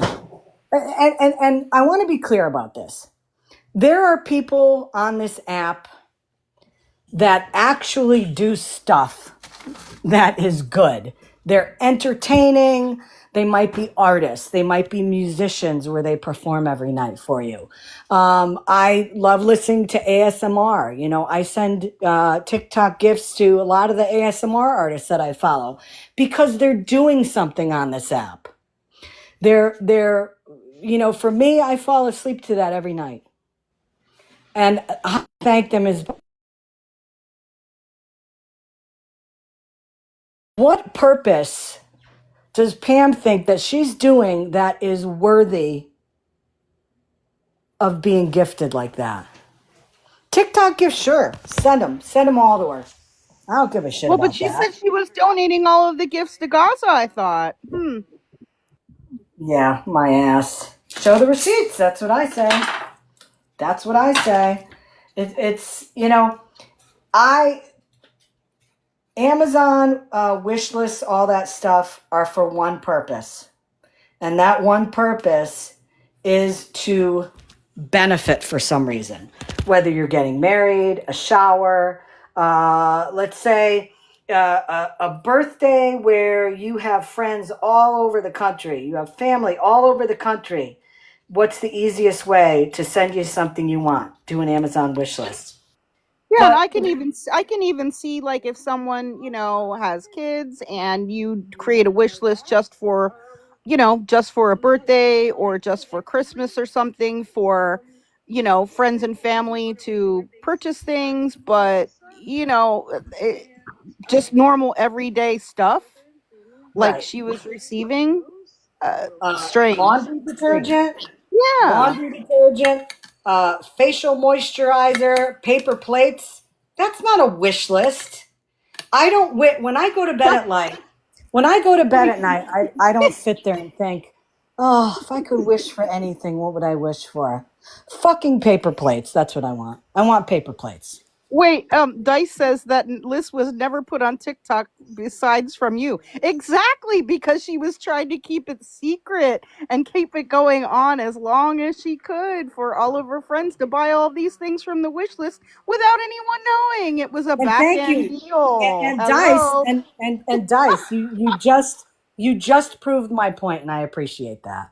and I want to be clear about this. There are people on this app that actually do stuff that is good. They're entertaining. They might be artists. They might be musicians where they perform every night for you. I love listening to ASMR. You know, I send TikTok gifts to a lot of the ASMR artists that I follow because they're doing something on this app. They're, you know, for me, I fall asleep to that every night. And I thank them as what purpose does Pam think that she's doing that is worthy of being gifted like that? TikTok gifts, sure. Send them. Send them all to her. I don't give a shit Well, but about she said that. she was donating all of the gifts to Gaza, I thought. Yeah, my ass. Show the receipts. That's what I say. That's what I say. It's, you know, I, Amazon wish lists, all that stuff are for one purpose. And that one purpose is to benefit for some reason. Whether you're getting married, a shower, let's say a birthday where you have friends all over the country, you have family all over the country. What's the easiest way to send you something you want? Do an Amazon wish list. Yeah, and But I can even see like if someone, has kids and you create a wish list just for, just for a birthday or just for Christmas or something for, friends and family to purchase things, but it, just normal everyday stuff like right, she was receiving. Strange. laundry Strange. detergent, Yeah. facial moisturizer, paper plates. That's not a wish list. I don't when I go to bed at night. When I go to bed at night, I don't sit there and think, oh, if I could wish for anything, what would I wish for? Fucking paper plates. That's what I want. I want paper plates. Wait, Dice says that list was never put on TikTok besides from you. Exactly, because she was trying to keep it secret and keep it going on as long as she could for all of her friends to buy all these things from the wish list without anyone knowing. It was a And back thank end you. deal. And Dice Hello. and Dice, you just proved my point, and I appreciate that.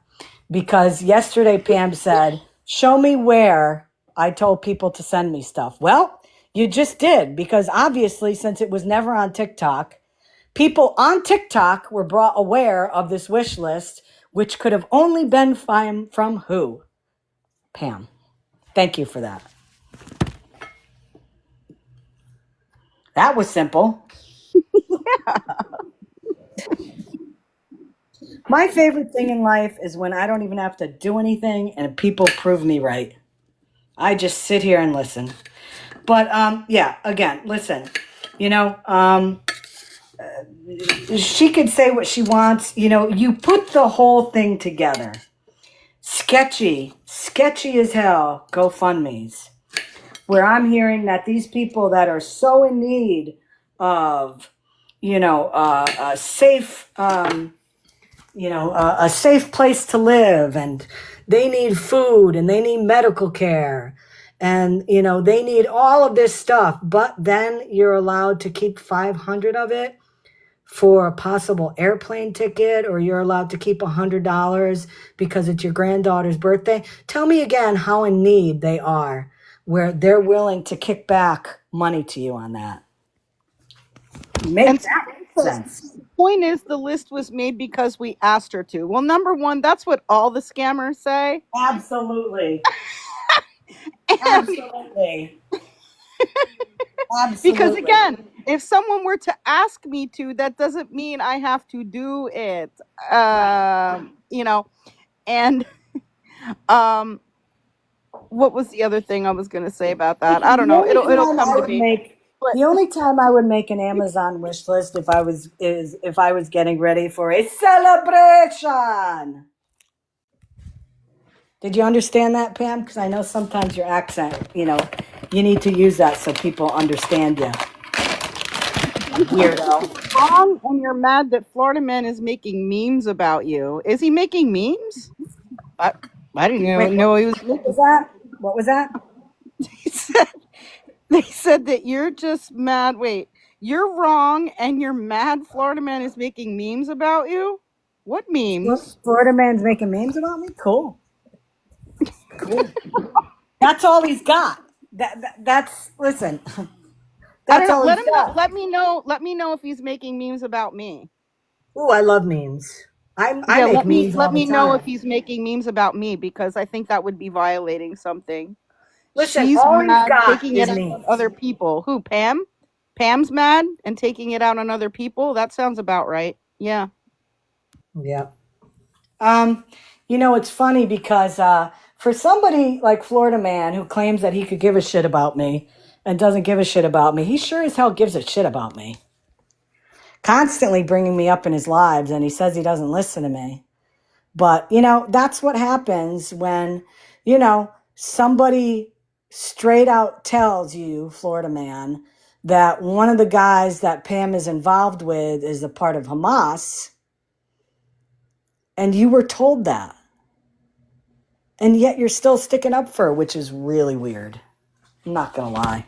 Because yesterday Pam said, show me where I told people to send me stuff. Well, you just did, because obviously, since it was never on TikTok, people on TikTok were brought aware of this wish list, which could have only been from who? Pam. Thank you for that. That was simple. My favorite thing in life is when I don't even have to do anything and people prove me right. I just sit here and listen. But yeah, again, listen. You know, she could say what she wants. You know, you put the whole thing together. Sketchy as hell GoFundMe's, where I'm hearing that these people that are so in need of, a safe, a safe place to live, and they need food and they need medical care, and they need all of this stuff, but then you're allowed to keep 500 of it for a possible airplane ticket, or you're allowed to keep $100 because it's your granddaughter's birthday. Tell me again how in need they are where they're willing to kick back money to you on that. Make And that make sense. the point is, the list was made because we asked her to. Well, number one, that's what all the scammers say. Absolutely. And Absolutely. because Absolutely. again, if someone were to ask me to, that doesn't mean I have to do it. And um, what was the other thing I was going to say about that? I Listen, don't know. It'll come to me. But the only time I would make an Amazon wish list if I was getting ready for a celebration. Did you understand that, Pam? Because I know sometimes your accent, you need to use that so people understand you. Weirdo. wrong, and you're mad that Florida Man is making memes about you. Is he making memes? I didn't Wait, know he was what was making. that? What was that? He said They said that you're just mad. Wait, you're wrong and you're mad Florida man is making memes about you? What memes? Florida man's making memes about me? Cool. Cool. That's all he's got. That's listen. I don't That's know. all Let he's him know. got. Let me know if he's making memes about me. Ooh, I love memes. I Yeah, make memes all let the me know if time. he's making memes about me because I think that would be violating something. Listen, She's all he's mad got taking it is out on memes. other people. Who, Pam? Pam's mad and taking it out on other people? That sounds about right. Yeah. Yeah. Um, it's funny because for somebody like Florida Man who claims that he could give a shit about me and doesn't give a shit about me, he sure as hell gives a shit about me. Constantly bringing me up in his lives, and he says he doesn't listen to me. But, that's what happens when, somebody straight out tells you, Florida Man, that one of the guys that Pam is involved with is a part of Hamas, and you were told that. And yet you're still sticking up for her, which is really weird. I'm not going to lie.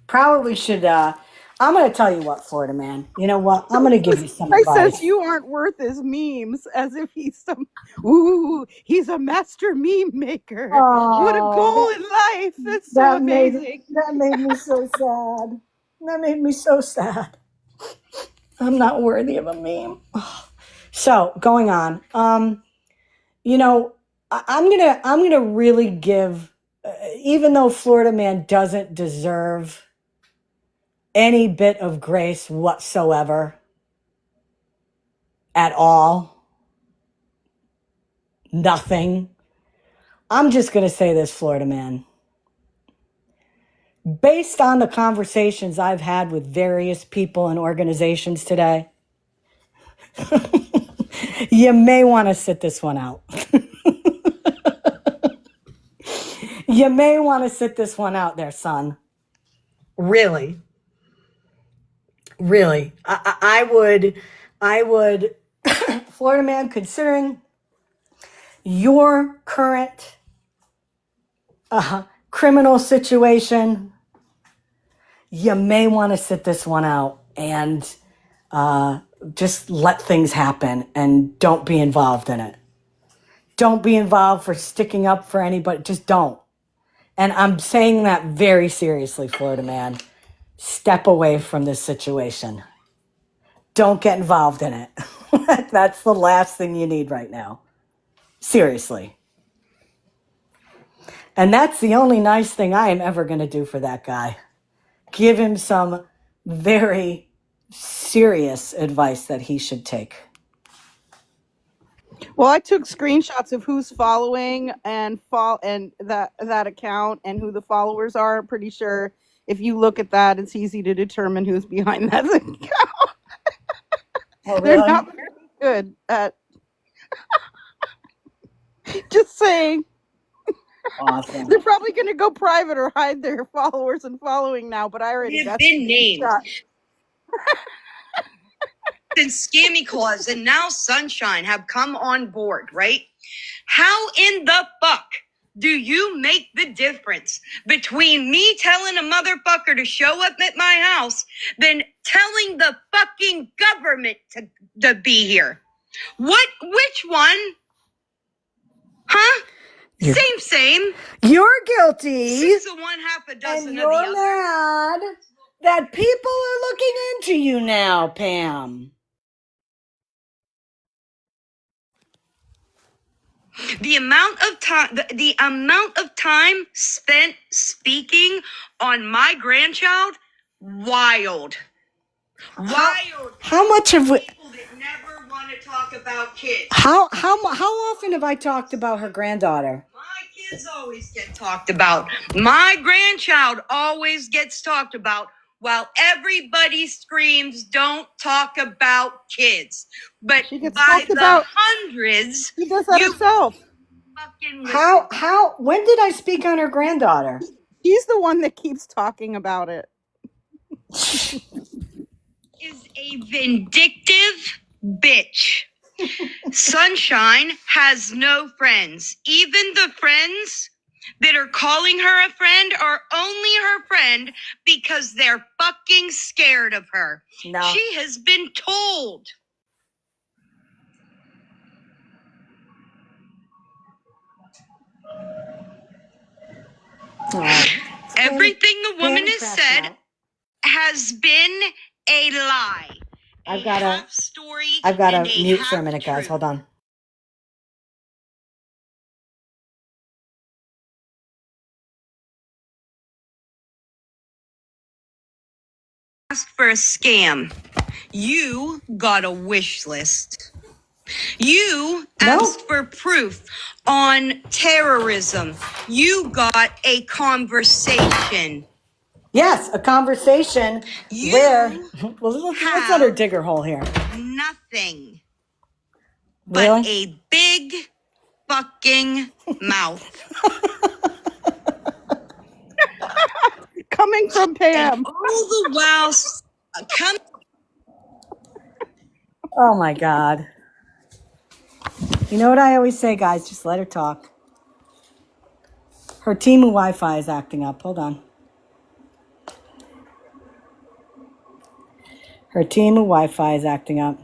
Probably should, I'm going to tell you what, Florida Man. You know what? I'm going to give you some I says advice. you aren't worth his memes as if he's some he's a master meme maker. What a Oh, goal in life. That's so that made amazing. that made me so sad. That made me so sad. I'm not worthy of a meme. So going on, I'm gonna really give, even though Florida Man doesn't deserve any bit of grace whatsoever at all, nothing. I'm just gonna say this, Florida Man. Based on the conversations I've had with various people and organizations today, you may want to sit this one out. You may want to sit this one out there, son. Really, really. I would, Florida Man, considering your current criminal situation, you may want to sit this one out and just let things happen and don't be involved in it. Don't be involved for sticking up for anybody. Just don't. And I'm saying that very seriously, Florida Man. Step away from this situation. Don't get involved in it. That's the last thing you need right now. Seriously. And that's the only nice thing I am ever going to do for that guy. Give him some very serious advice that he should take. Well, I took screenshots of who's following and that account and who the followers are. I'm pretty sure if you look at that, it's easy to determine who's behind that account. Oh, They're really? not very good at just saying. Awesome. They're probably going to go private or hide their followers and following now, but I already Have got been the named. screenshot. And Scammyclaus and now Sunshine have come on board, right? How in the fuck do you make the difference between me telling a motherfucker to show up at my house than telling the fucking government to be here? Which one? Huh? Same. You're guilty. 6 of one, half a dozen And of the you're other. mad that people are looking into you now, Pam. The amount of time spent speaking on my grandchild, wild. How much have we? People that never want to talk about kids. How often have I talked about her granddaughter? My kids always get talked about. My grandchild always gets talked about, while everybody screams, "Don't talk about kids." But She gets by talked the about. hundreds, She does that you herself. fucking How when did I speak on her granddaughter? She's the one that keeps talking about it. is a vindictive bitch. Sunshine has no friends. Even the friends that are calling her a friend are only her friend because they're fucking scared of her. No. She has been told. Oh, Everything the woman Pam has crashed said out. has been a lie. I've A got to half story mute and a for a half minute, guys. truth. Hold on. Asked for a scam. You got a wish list. You asked for proof on terrorism. You got a conversation. Yes, a conversation You where well, let's let her dig her hole here. Nothing but Really? a big fucking mouth. Coming from Pam. All the while come. Oh my God. You know what I always say, guys? Just let her talk. Her team of Wi-Fi is acting up. Hold on. Her team of Wi-Fi is acting up.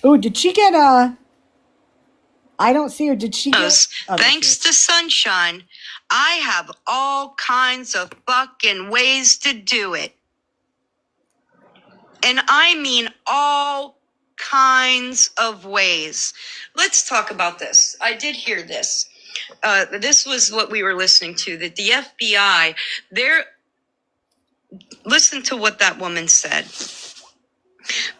Ooh, did she get I don't see her. Did she get... Oh, Thanks to Sunshine, I have all kinds of fucking ways to do it. And I mean all kinds of ways. Let's talk about this. I did hear this. This was what we were listening to, that the FBI, listen to what that woman said.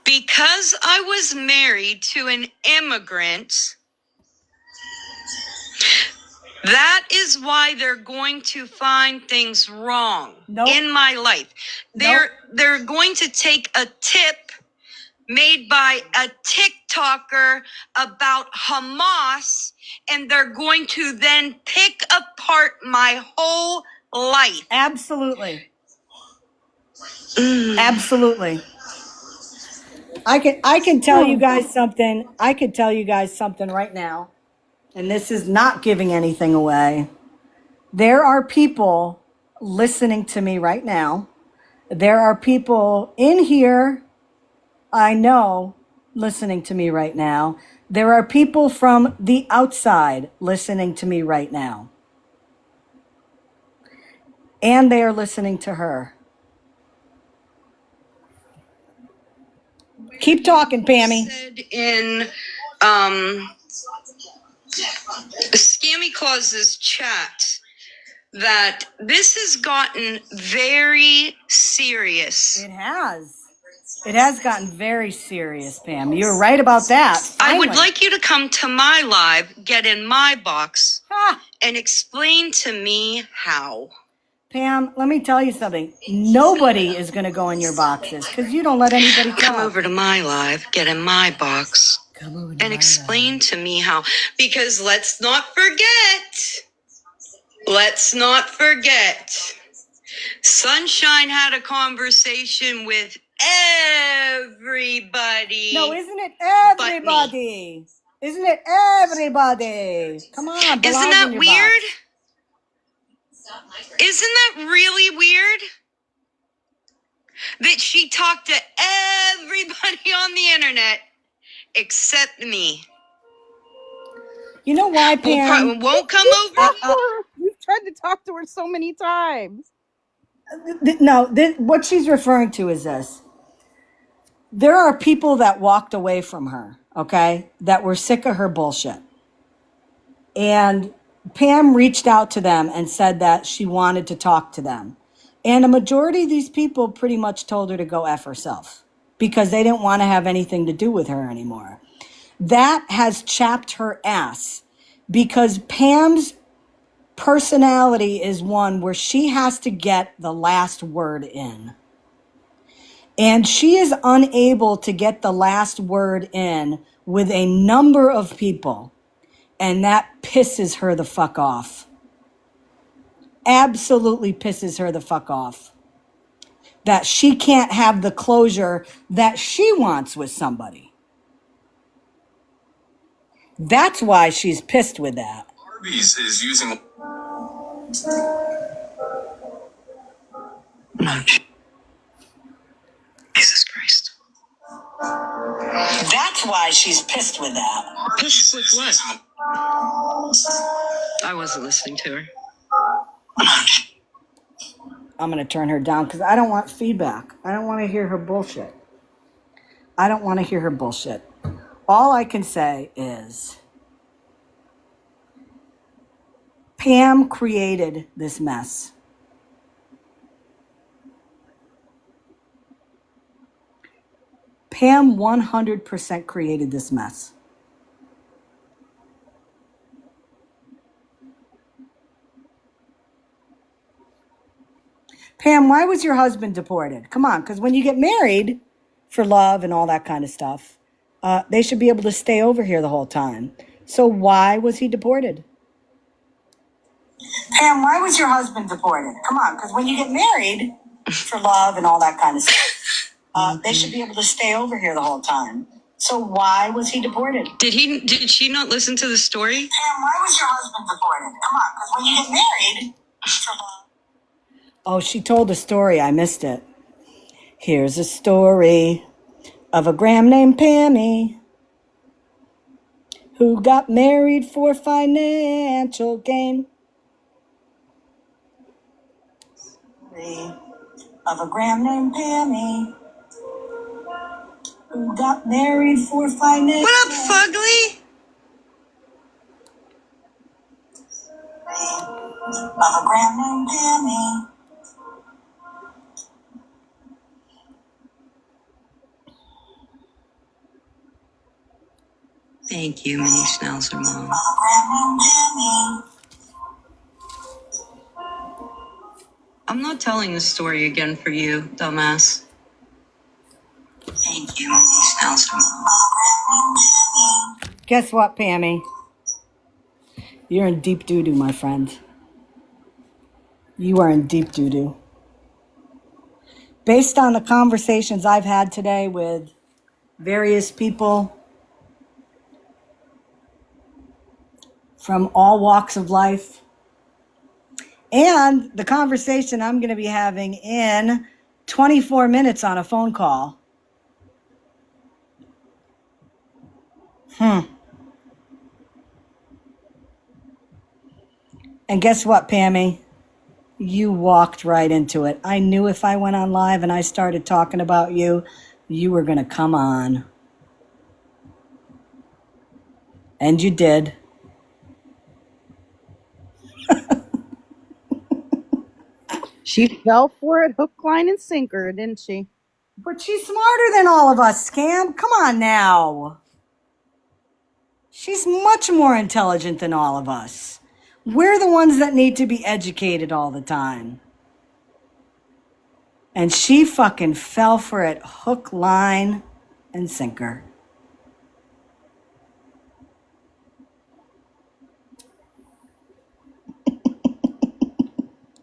Because I was married to an immigrant, that is why they're going to find things wrong in my life. They're going to take a tip made by a TikToker about Hamas, and they're going to then pick apart my whole life. Absolutely. Absolutely. I can tell you guys something. I can tell you guys something right now. And this is not giving anything away. There are people listening to me right now. There are people in here, I know, listening to me right now. There are people from the outside listening to me right now. And they are listening to her. Keep talking, Pammy. Said in Scammyclaus's chat that this has gotten very serious. It has. It has gotten very serious, Pam. You're right about that. I would Finally. like you to come to my live, get in my box, and explain to me how. Pam, let me tell you something. Nobody is going to go in your boxes because you don't let anybody talk. Come over to my live, get in my box, and explain to me how. Because let's not forget, Sunshine had a conversation with everybody. No, isn't it everybody? Isn't it everybody? Come on, Isn't that weird? Isn't that really weird? That she talked to everybody on the internet except me. You know why, Pam? Won't come over. You've tried to talk to her so many times. No, what she's referring to is this. There are people that walked away from her, okay, that were sick of her bullshit. And Pam reached out to them and said that she wanted to talk to them. And a majority of these people pretty much told her to go F herself because they didn't want to have anything to do with her anymore. That has chapped her ass because Pam's personality is one where she has to get the last word in. And she is unable to get the last word in with a number of people. And that pisses her the fuck off. Absolutely pisses her the fuck off. that she can't have the closure that she wants with somebody. That's why she's pissed with that. Arby's is using. No. Jesus Christ. That's why she's pissed with that. Pissed with what? I wasn't listening to her. I'm going to turn her down because I don't want feedback. I don't want to hear her bullshit. I don't want to hear her bullshit. All I can say is Pam created this mess. Pam 100% created this mess. Pam, why was your husband deported? Come on, because when you get married for love and all that kind of stuff, they should be able to stay over here the whole time. So why was he deported? Pam, why was your husband deported? Come on, because when you get married for love and all that kind of stuff, they should be able to stay over here the whole time. So why was he deported? Did she not listen to the story? Pam, why was your husband deported? Come on, because when you get married for love. Oh, she told a story. I missed it. Here's a story of a gram named Pammy who got married for financial gain. Of a gram named Pammy who got married for financial. What up, Fugly? Of a gram named Pammy. Thank you, Mini Schnauzer Mom. Of a gram named Pammy. I'm not telling the story again for you, dumbass. Thank you, Mini Schnauzer Mom. Guess what, Pammy? You're in deep doo-doo, my friend. You are in deep doo-doo. Based on the conversations I've had today with various people from all walks of life, and the conversation I'm going to be having in 24 minutes on a phone call. And guess what, Pammy? You walked right into it. I knew if I went on live and I started talking about you, you were going to come on. And you did. She fell for it hook, line, and sinker, didn't she? But she's smarter than all of us, Scam. Come on now. She's much more intelligent than all of us. We're the ones that need to be educated all the time. And she fucking fell for it hook, line, and sinker.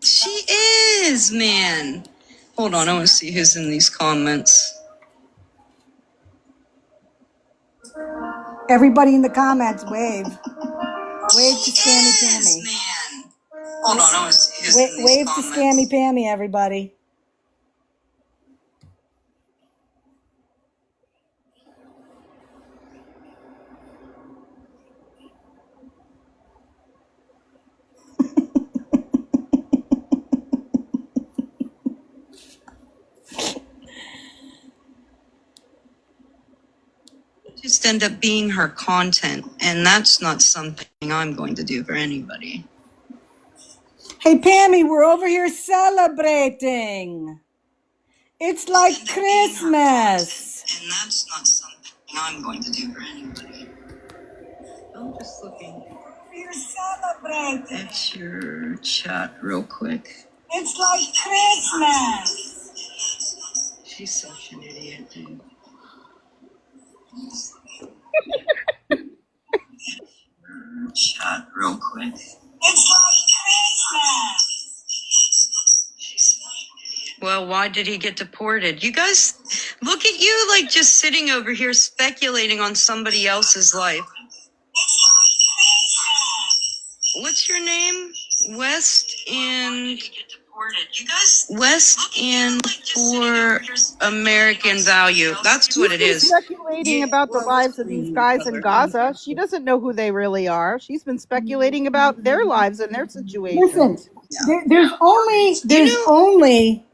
She is, man. Hold on, I want to see who's in these comments. Everybody in the comments, wave. Wave to Scammy Pammy. Man. Hold on, I want to see who's in these Wave to comments. Scammy Pammy, everybody. Just end up being her content, and that's not something I'm going to do for anybody. Hey, Pammy, we're over here celebrating. It's like Christmas. And that's not something I'm going to do for anybody. I'm just looking We're celebrating. at your chat real quick. It's like Christmas. She's such an idiot, dude. Chat real quick. It's like Christmas. Well, why why did he get deported? You guys, look at you like just sitting over here speculating on somebody else's life. What's your name? West End for American Value. That's what it She's is. speculating about the lives of these guys in Gaza. She doesn't know who they really are. She's been speculating about their lives and their situations. Listen, there's only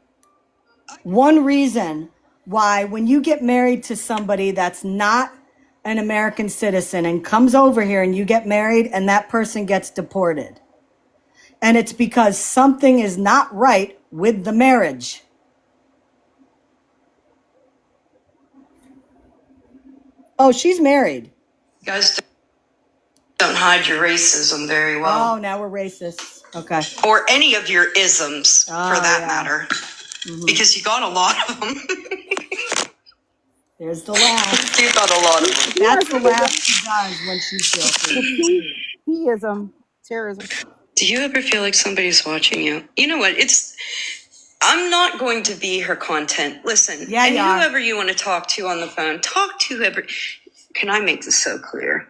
one reason why when you get married to somebody that's not an American citizen and comes over here and you get married and that person gets deported. And it's because something is not right with the marriage. Oh, she's married. You guys don't hide your racism very well. Oh, now we're racist. Okay. Or any of your isms, for that matter. Because you got a lot of them. There's the laugh. You got a lot of them. That's the laugh she does when she's guilty. Theism, terrorism. Do you ever feel like somebody's watching you? You know what? I'm not going to be her content. Listen, Yeah, and you are. whoever you want to talk to on the phone, talk to whoever. Can I make this so clear?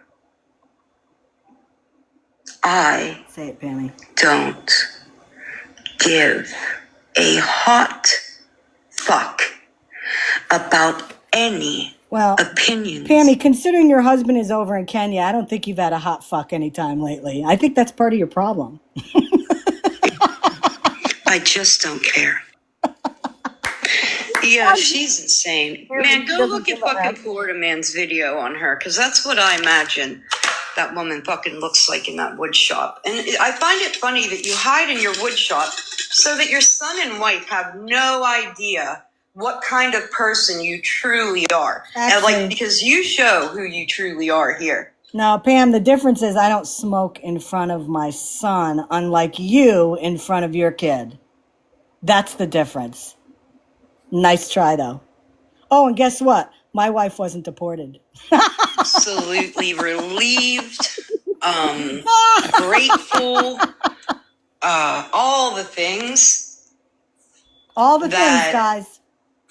I Say it, Pammy. don't give a hot fuck about any opinions. Pammy, considering your husband is over in Kenya, I don't think you've had a hot fuck anytime lately. I think that's part of your problem. I just don't care. Yeah, she's insane. Man, go look at fucking Florida Man's video on her, because that's what I imagine that woman fucking looks like in that wood shop. And I find it funny that you hide in your wood shop so that your son and wife have no idea what kind of person you truly are. Actually, and because you show who you truly are here. Now, Pam, the difference is I don't smoke in front of my son, unlike you in front of your kid. That's the difference. Nice try, though. Oh, and guess what? My wife wasn't deported. Absolutely relieved, grateful, all the things. All the things, guys.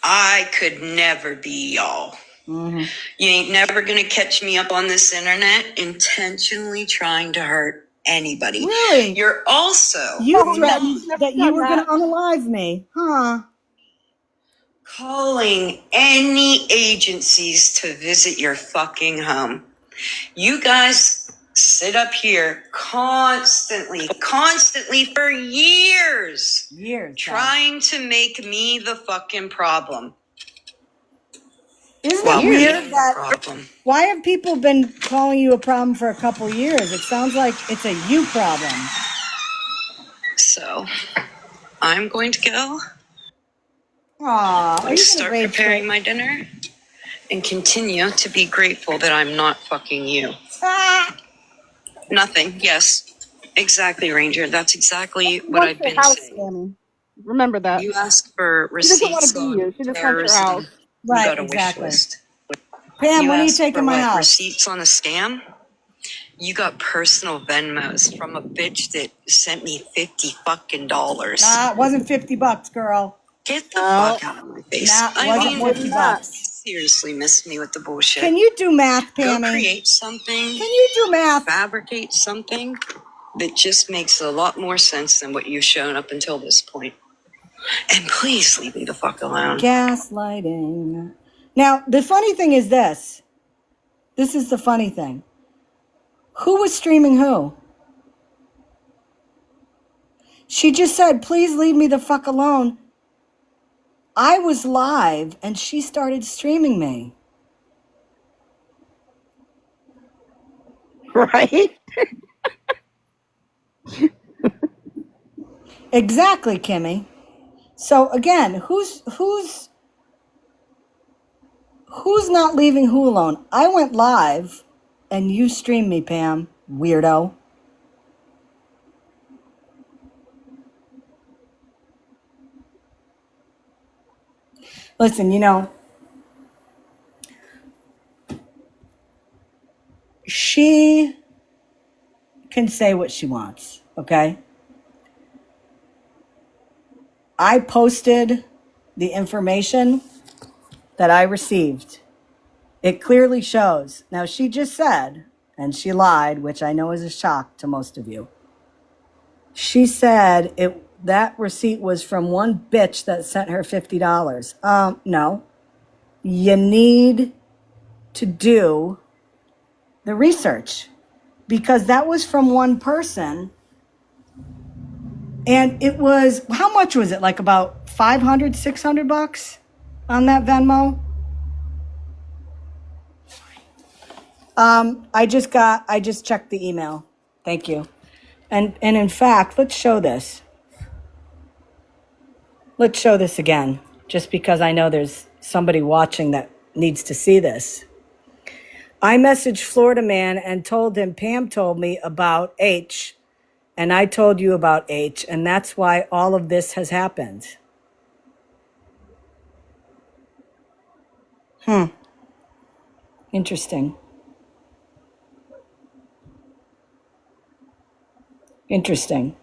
I could never be y'all. Mm-hmm. You ain't never gonna catch me up on this internet intentionally trying to hurt anybody. Really? You're also You threatened that you were going to unalive me, huh? calling any agencies to visit your fucking home. You guys sit up here constantly for years, trying to make me the fucking problem. Isn't it weird that why have people been calling you a problem for a couple years? It sounds like it's a you problem. So, I'm going to go. Aw, are you Start preparing my dinner and continue to be grateful that I'm not fucking you. Nothing. Yes. Exactly, Ranger. That's exactly what I've been saying. Scamming. Remember that. You asked for She doesn't want receipts to be on you. She just wants your terrorism. house. You Right, got a exactly. wish list. Pam, when are you asked taking for my what, house? Receipts on a scam? You got personal Venmos from a bitch that sent me $50 fucking dollars. Nah, it wasn't $50, girl. Get the fuck out of my face. Nah, it wasn't $50. Seriously miss me with the bullshit. Can you do math, Go Pammy? create something. Can you do math? Fabricate something that just makes a lot more sense than what you've shown up until this point. And please leave me the fuck alone. Gaslighting. Now, the funny thing is this. This is the funny thing. Who was streaming who? She just said, please leave me the fuck alone. I was live and she started streaming me. Right? Exactly, Kimmy. So again, who's not leaving who alone? I went live and you streamed me, Pam, weirdo. Listen, she can say what she wants, okay? I posted the information that I received, it clearly shows. Now, she just said, and she lied, which I know is a shock to most of you. She said that receipt was from one bitch that sent her $50. No. You need to do the research, because that was from one person. And it was, how much was it? Like about 500, 600 bucks on that Venmo? I just checked the email. Thank you. And in fact, let's show this. Let's show this again, just because I know there's somebody watching that needs to see this. I messaged Florida Man and told him Pam told me about H, and I told you about H, and that's why all of this has happened. Interesting. Interesting.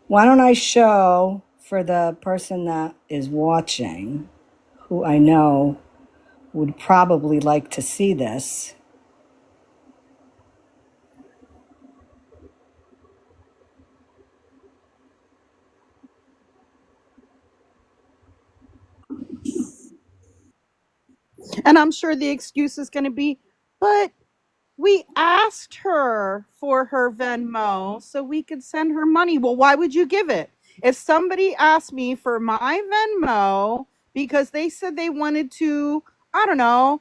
Why don't I show, for the person that is watching, who I know would probably like to see this. And I'm sure the excuse is going to be, but we asked her for her Venmo so we could send her money. Well, why would you give it? If somebody asked me for my Venmo because they said they wanted to, I don't know,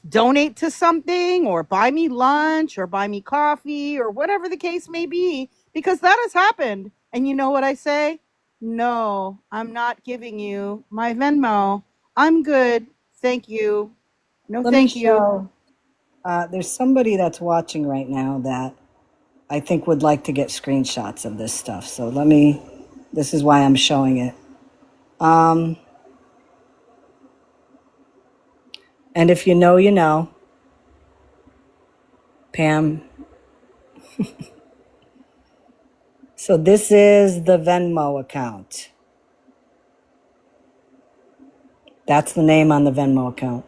donate to something or buy me lunch or buy me coffee or whatever the case may be, because that has happened. And you know what I say? No, I'm not giving you my Venmo. I'm good. Thank you. No, Let me thank you. show. There's somebody that's watching right now that I think would like to get screenshots of this stuff. So this is why I'm showing it. And if you know, you know. Pam. So this is the Venmo account. That's the name on the Venmo account.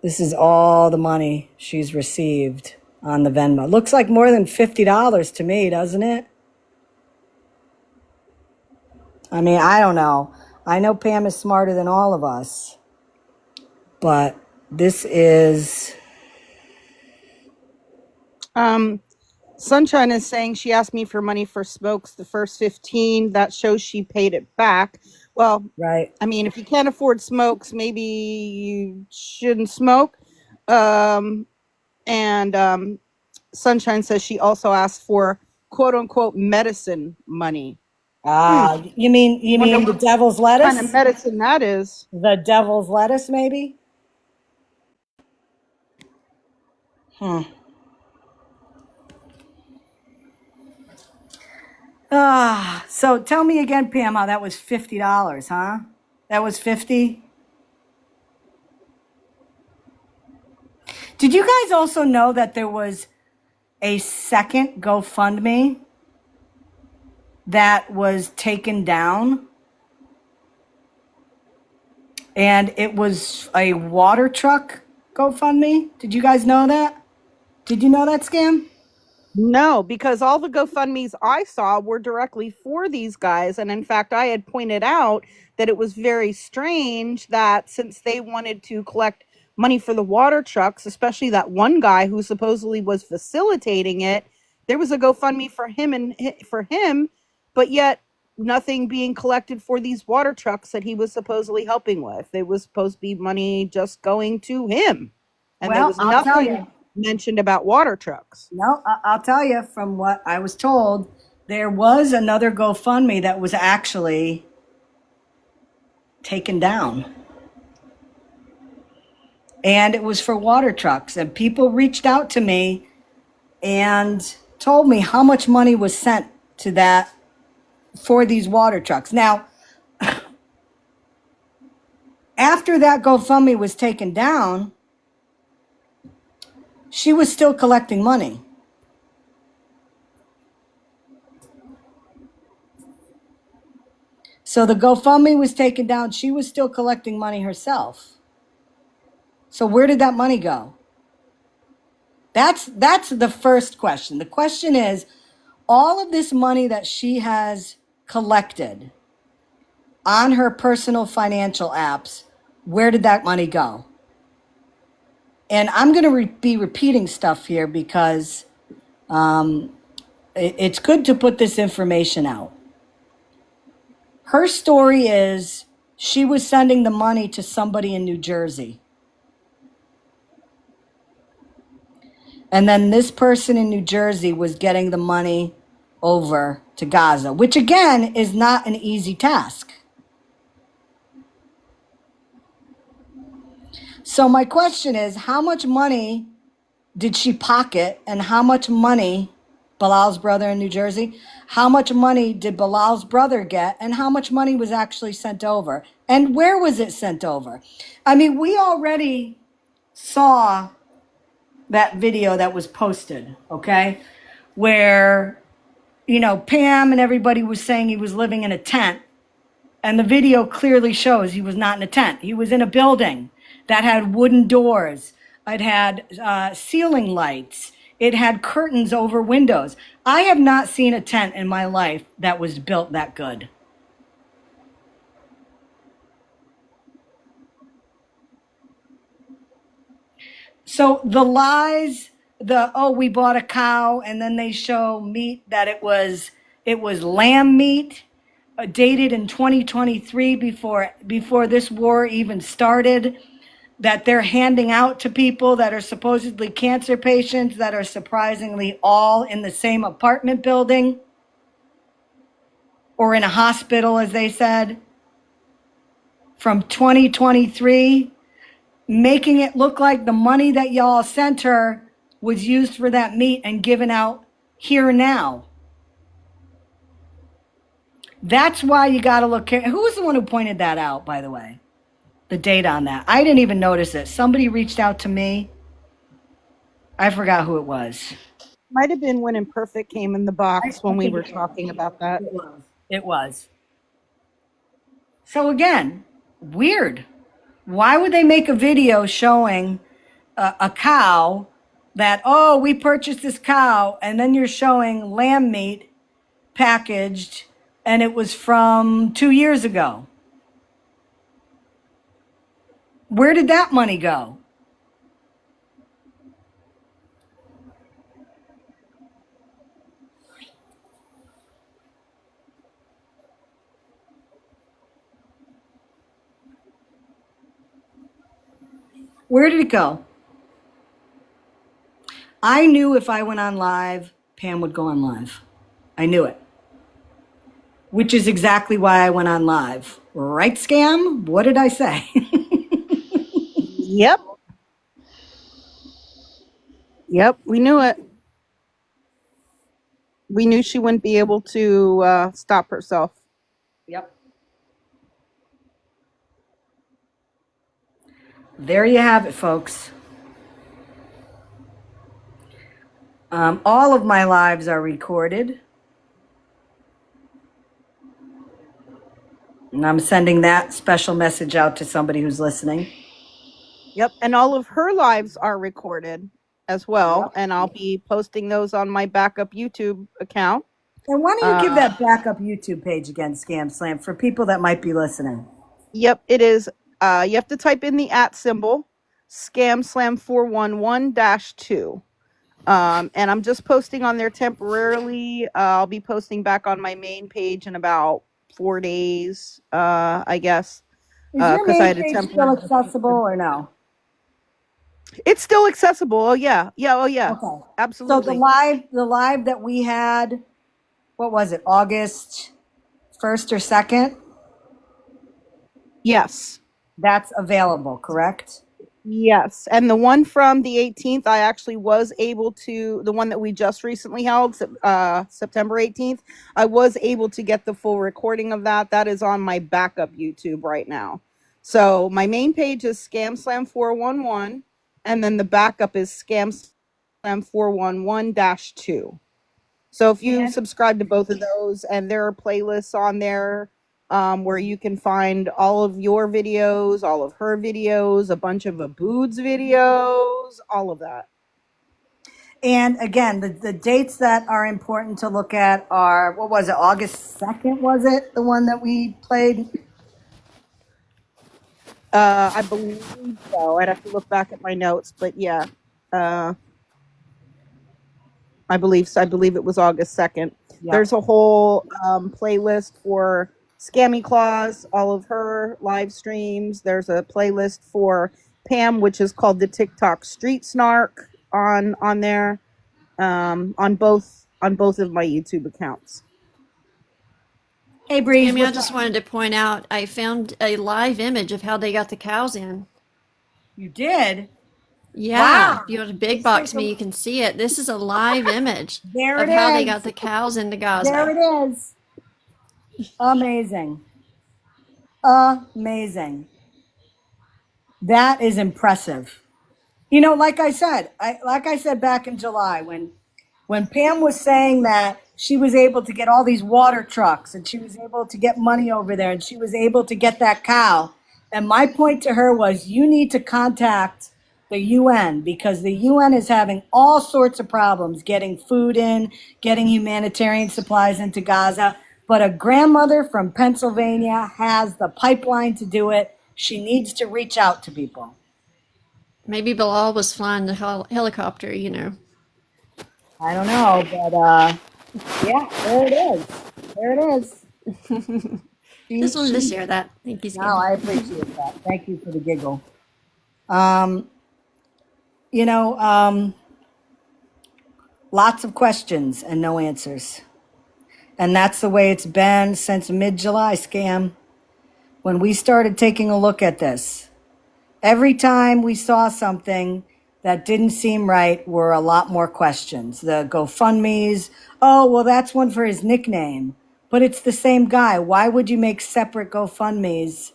This is all the money she's received on the Venmo. Looks like more than $50 to me, doesn't it? I mean, I don't know. I know Pam is smarter than all of us. But this is... Sunshine is saying she asked me for money for smokes the first 15. That shows she paid it back. Well, right. I mean, if you can't afford smokes, maybe you shouldn't smoke. And Sunshine says she also asked for quote unquote medicine money. You mean the devil's lettuce? What kind of medicine that is? The devil's lettuce, maybe? So tell me again, Pam, how that was $50, huh? That was 50? Did you guys also know that there was a second GoFundMe that was taken down? And it was a water truck GoFundMe? Did you guys know that? Did you know that, Scam? No, because all the GoFundMes I saw were directly for these guys. And in fact, I had pointed out that it was very strange that since they wanted to collect money for the water trucks, especially that one guy who supposedly was facilitating it, there was a GoFundMe for him, but yet nothing being collected for these water trucks that he was supposedly helping with. It was supposed to be money just going to him. And there was I'll tell you. nothing mentioned about water trucks. No, I'll tell you from what I was told, there was another GoFundMe that was actually taken down. And it was for water trucks. And people reached out to me and told me how much money was sent to that for these water trucks. Now, after that GoFundMe was taken down, she was still collecting money. So the GoFundMe was taken down. She was still collecting money herself. So where did that money go? That's the first question. The question is, all of this money that she has collected on her personal financial apps, where did that money go? And I'm going to be repeating stuff here because it's good to put this information out. Her story is she was sending the money to somebody in New Jersey. And then this person in New Jersey was getting the money over to Gaza, which again is not an easy task. So my question is, how much money did she pocket, and how much money, Bilal's brother in New Jersey, how much money did Bilal's brother get, and how much money was actually sent over? And where was it sent over? I mean, we already saw that video that was posted, okay? Where, you know, Pam and everybody was saying he was living in a tent. And the video clearly shows he was not in a tent. He was in a building that had wooden doors. It had ceiling lights. It had curtains over windows. I have not seen a tent in my life that was built that good. So the lies, we bought a cow, and then they show meat that it was lamb meat, dated in 2023 before this war even started, that they're handing out to people that are supposedly cancer patients that are surprisingly all in the same apartment building or in a hospital, as they said, from 2023. Making it look like the money that y'all sent her was used for that meat and given out here and now. That's why you got to look careful. Who was the one who pointed that out, by the way? The date on that. I didn't even notice it. Somebody reached out to me. I forgot who it was. Might have been when Imperfect came in the box when we were talking about that. It was. So again, weird. Why would they make a video showing a cow that, oh, we purchased this cow, and then you're showing lamb meat packaged, and it was from 2 years ago? Where did that money go? Where did it go? I knew if I went on live, Pam would go on live. I knew it. Which is exactly why I went on live. Right, Scam? What did I say? Yep. Yep, we knew it. We knew she wouldn't be able to stop herself. Yep. There you have it, folks. All of my lives are recorded. And I'm sending that special message out to somebody who's listening. Yep, and all of her lives are recorded as well, yep. And I'll be posting those on my backup YouTube account. And why don't you give that backup YouTube page again, Scam Slam, for people that might be listening? Yep, it is. You have to type in the @ symbol, Scam Slam 411-2. And I'm just posting on there temporarily. I'll be posting back on my main page in about 4 days, I guess. Is your main page still accessible or no? It's still accessible. Oh yeah. Oh yeah. Okay. Absolutely. So the live that we had, what was it, August 1st or 2nd? Yes. That's available, correct? Yes. And the one from the 18th, I actually was able to, the one that we just recently held, September 18th, I was able to get the full recording of that. That is on my backup YouTube right now. So my main page is Scam Slam 411, and then the backup is Scam Slam 411-2. So if you subscribe to both of those, and there are playlists on there where you can find all of your videos, all of her videos, a bunch of Abood's videos, all of that. And again, the dates that are important to look at are, what was it, August 2nd, was it? The one that we played? I believe so. I'd have to look back at my notes, but yeah. I believe so. I believe it was August 2nd. Yeah. There's a whole playlist for Scammyclaus, all of her live streams. There's a playlist for Pam, which is called the TikTok Street Snark on there, on both of my YouTube accounts. Hey, Breeze. Scammy, I what's just up? wanted to point out I found a live image of how they got the cows in. You did? Yeah, Wow. if you go to Big Let's Box take Me, a- you can see it. This is a live image There of it how they is. got the cows into There Gaza. it is. Amazing. Amazing. That is impressive. You know, like I said back in July when Pam was saying that she was able to get all these water trucks and she was able to get money over there and she was able to get that cow. And my point to her was, you need to contact the UN, because the UN is having all sorts of problems getting food in, getting humanitarian supplies into Gaza. But a grandmother from Pennsylvania has the pipeline to do it. She needs to reach out to people. Maybe Bilal was flying the helicopter, you know. I don't know, but yeah, there it is. There it is. Just wanted to share that. Thank you, No, Scammy. I appreciate that. Thank you for the giggle. Um, you know, lots of questions and no answers. And that's the way it's been since mid-July, Scam. When we started taking a look at this, every time we saw something that didn't seem right were a lot more questions. The GoFundMes, oh, well, that's one for his nickname. But it's the same guy. Why would you make separate GoFundMes,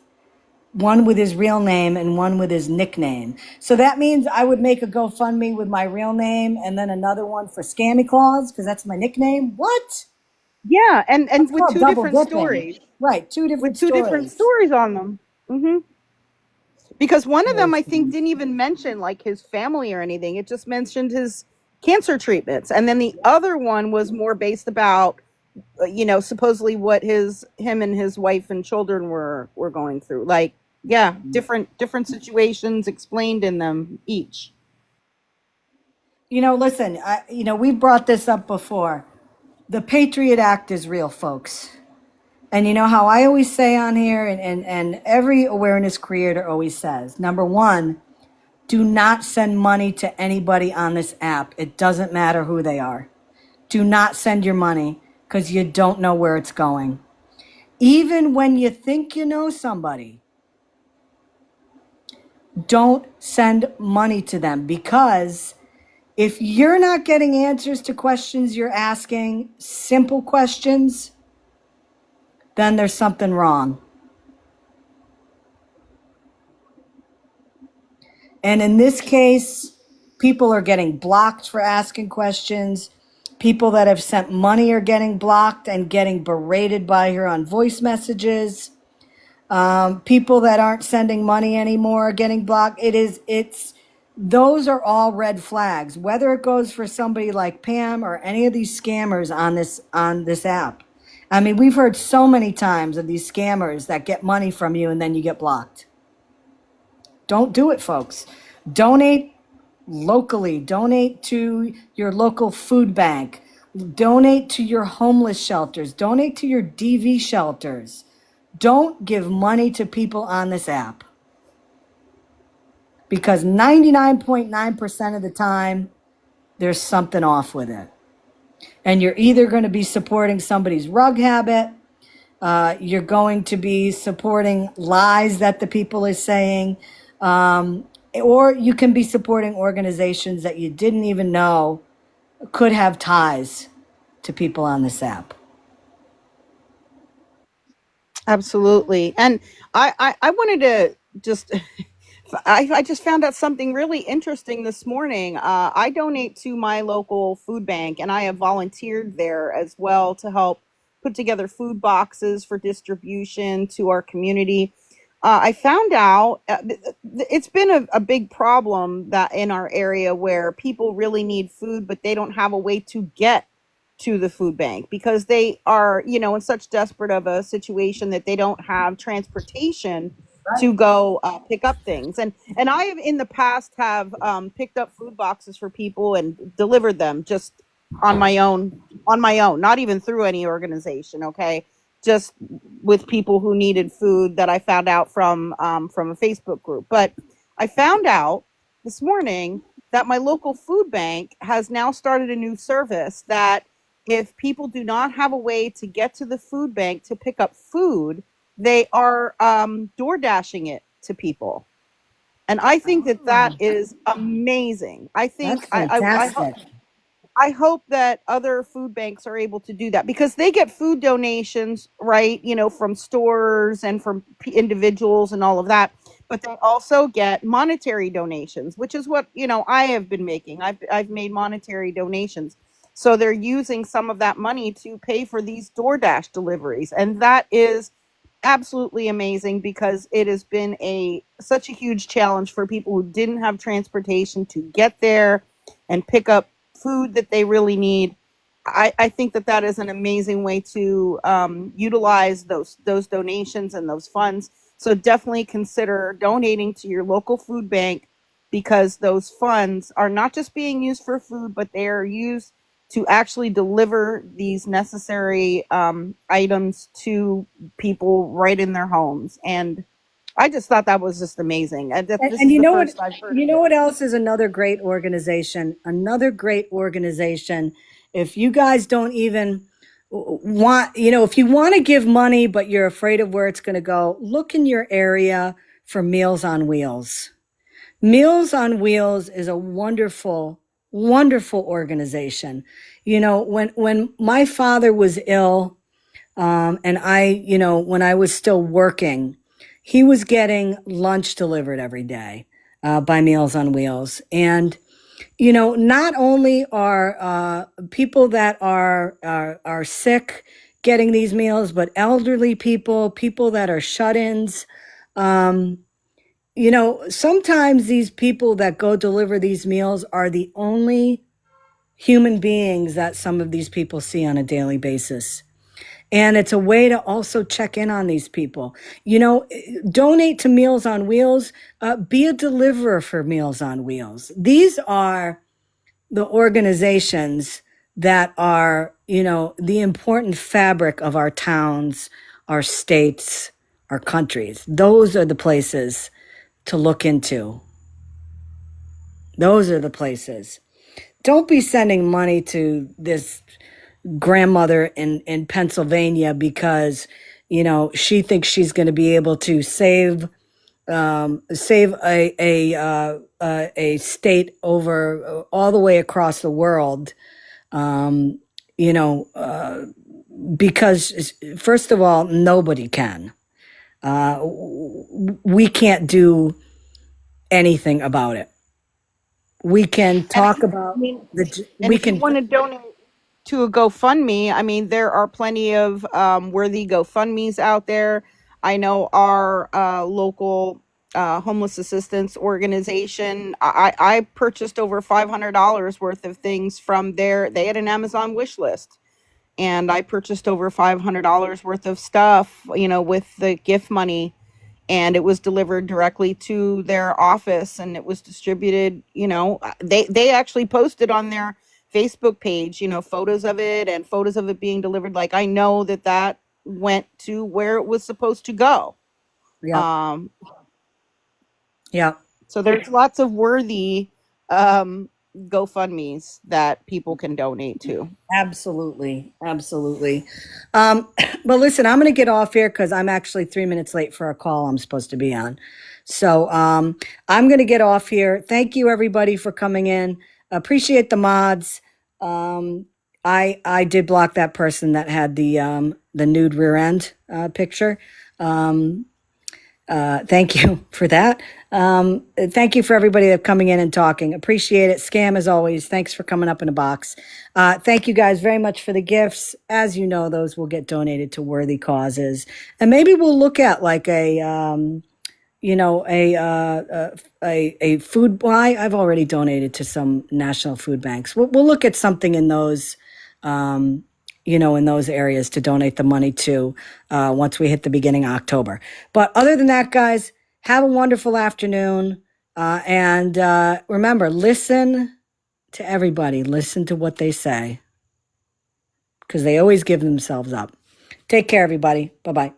one with his real name and one with his nickname? So that means I would make a GoFundMe with my real name and then another one for Scammyclaus because that's my nickname. What? Yeah, and That's with called two double different dipping. stories. Right, two different With two different stories. stories on them. Mm-hmm. Because one of them, I think, didn't even mention like his family or anything. It just mentioned his cancer treatments, and then the other one was more based about, supposedly what him and his wife and children were going through. Like, yeah, different situations explained in them each. You know, listen, we've brought this up before. The Patriot Act is real, folks. And you know how I always say on here, and every awareness creator always says, number one, do not send money to anybody on this app. It doesn't matter who they are. Do not send your money because you don't know where it's going. Even when you think you know somebody, don't send money to them, because if you're not getting answers to questions you're asking, simple questions, then there's something wrong. And in this case, people are getting blocked for asking questions. People that have sent money are getting blocked and getting berated by her on voice messages. People that aren't sending money anymore are getting blocked. Those are all red flags, whether it goes for somebody like Pam or any of these scammers on this app. I mean, we've heard so many times of these scammers that get money from you and then you get blocked. Don't do it, folks. Donate locally. Donate to your local food bank. Donate to your homeless shelters. Donate to your DV shelters. Don't give money to people on this app, because 99.9% of the time, there's something off with it. And you're either going to be supporting somebody's rug habit, you're going to be supporting lies that the people are saying, or you can be supporting organizations that you didn't even know could have ties to people on this app. Absolutely. And I wanted to just I just found out something really interesting this morning. I donate to my local food bank, and I have volunteered there as well to help put together food boxes for distribution to our community. I found out it's been a big problem that in our area where people really need food, but they don't have a way to get to the food bank because they are, in such desperate of a situation that they don't have transportation to go pick up things. And I have in the past have picked up food boxes for people and delivered them just on my own, not even through any organization. Okay, just with people who needed food that I found out from a Facebook group. But I found out this morning that my local food bank has now started a new service that if people do not have a way to get to the food bank to pick up food, they are door dashing it to people. And I think that that Oh, is amazing. I that's think fantastic. I hope that other food banks are able to do that because they get food donations, right? From stores and from individuals and all of that. But they also get monetary donations, which is what, I have been making. I've made monetary donations. So they're using some of that money to pay for these DoorDash deliveries. And that is absolutely amazing because it has been such a huge challenge for people who didn't have transportation to get there and pick up food that they really need. I think that that is an amazing way to utilize those donations and those funds. So definitely consider donating to your local food bank because those funds are not just being used for food, but they are used to actually deliver these necessary items to people right in their homes. And I just thought that was just amazing. This And is you the know what? first I've heard You of know it. what else is another great organization? Another great organization. If you guys don't even want, if you want to give money, but you're afraid of where it's going to go, look in your area for Meals on Wheels. Meals on Wheels is a wonderful, wonderful organization. When my father was ill, and when I was still working, he was getting lunch delivered every day by Meals on Wheels. And, not only are people that are sick getting these meals, but elderly people, people that are shut-ins. Sometimes these people that go deliver these meals are the only human beings that some of these people see on a daily basis. And it's a way to also check in on these people. Donate to Meals on Wheels. Be a deliverer for Meals on Wheels. These are the organizations that are, the important fabric of our towns, our states, our countries. Those are the places to look into. Those are the places. Don't be sending money to this grandmother in Pennsylvania because she thinks she's going to be able to save a state over all the way across the world. um, you know because first of all, nobody can. We can't do anything about it. We can And talk about and we if you can. want to donate to a GoFundMe, I mean, there are plenty of worthy GoFundMe's out there. I know our local homeless assistance organization. I purchased over $500 worth of things from there. They had an Amazon wish list, and I purchased over $500 worth of stuff. With the gift money, and it was delivered directly to their office and it was distributed. They actually posted on their Facebook page, photos of it and photos of it being delivered. Like, I know that that went to where it was supposed to go. Yeah, um yeah. so there's lots of worthy um GoFundMe's that people can donate to. Absolutely, absolutely. Um, but listen, I'm going to get off here because I'm actually 3 minutes late for a call I'm supposed to be on. So I'm going to get off here. Thank you, everybody, for coming in. Appreciate the mods. Um, I did block that person that had the nude rear end picture. Um, Thank you for that. Thank you for everybody that coming in and talking. Appreciate it. Scam as always. Thanks for coming up in a box. Thank you guys very much for the gifts. As you know, those will get donated to worthy causes, and maybe we'll look at like a food. Well, I've already donated to some national food banks. We'll look at something in those. In those areas to donate the money to once we hit the beginning of October. But other than that, guys, have a wonderful afternoon. And remember, listen to everybody. Listen to what they say because they always give themselves up. Take care, everybody. Bye-bye.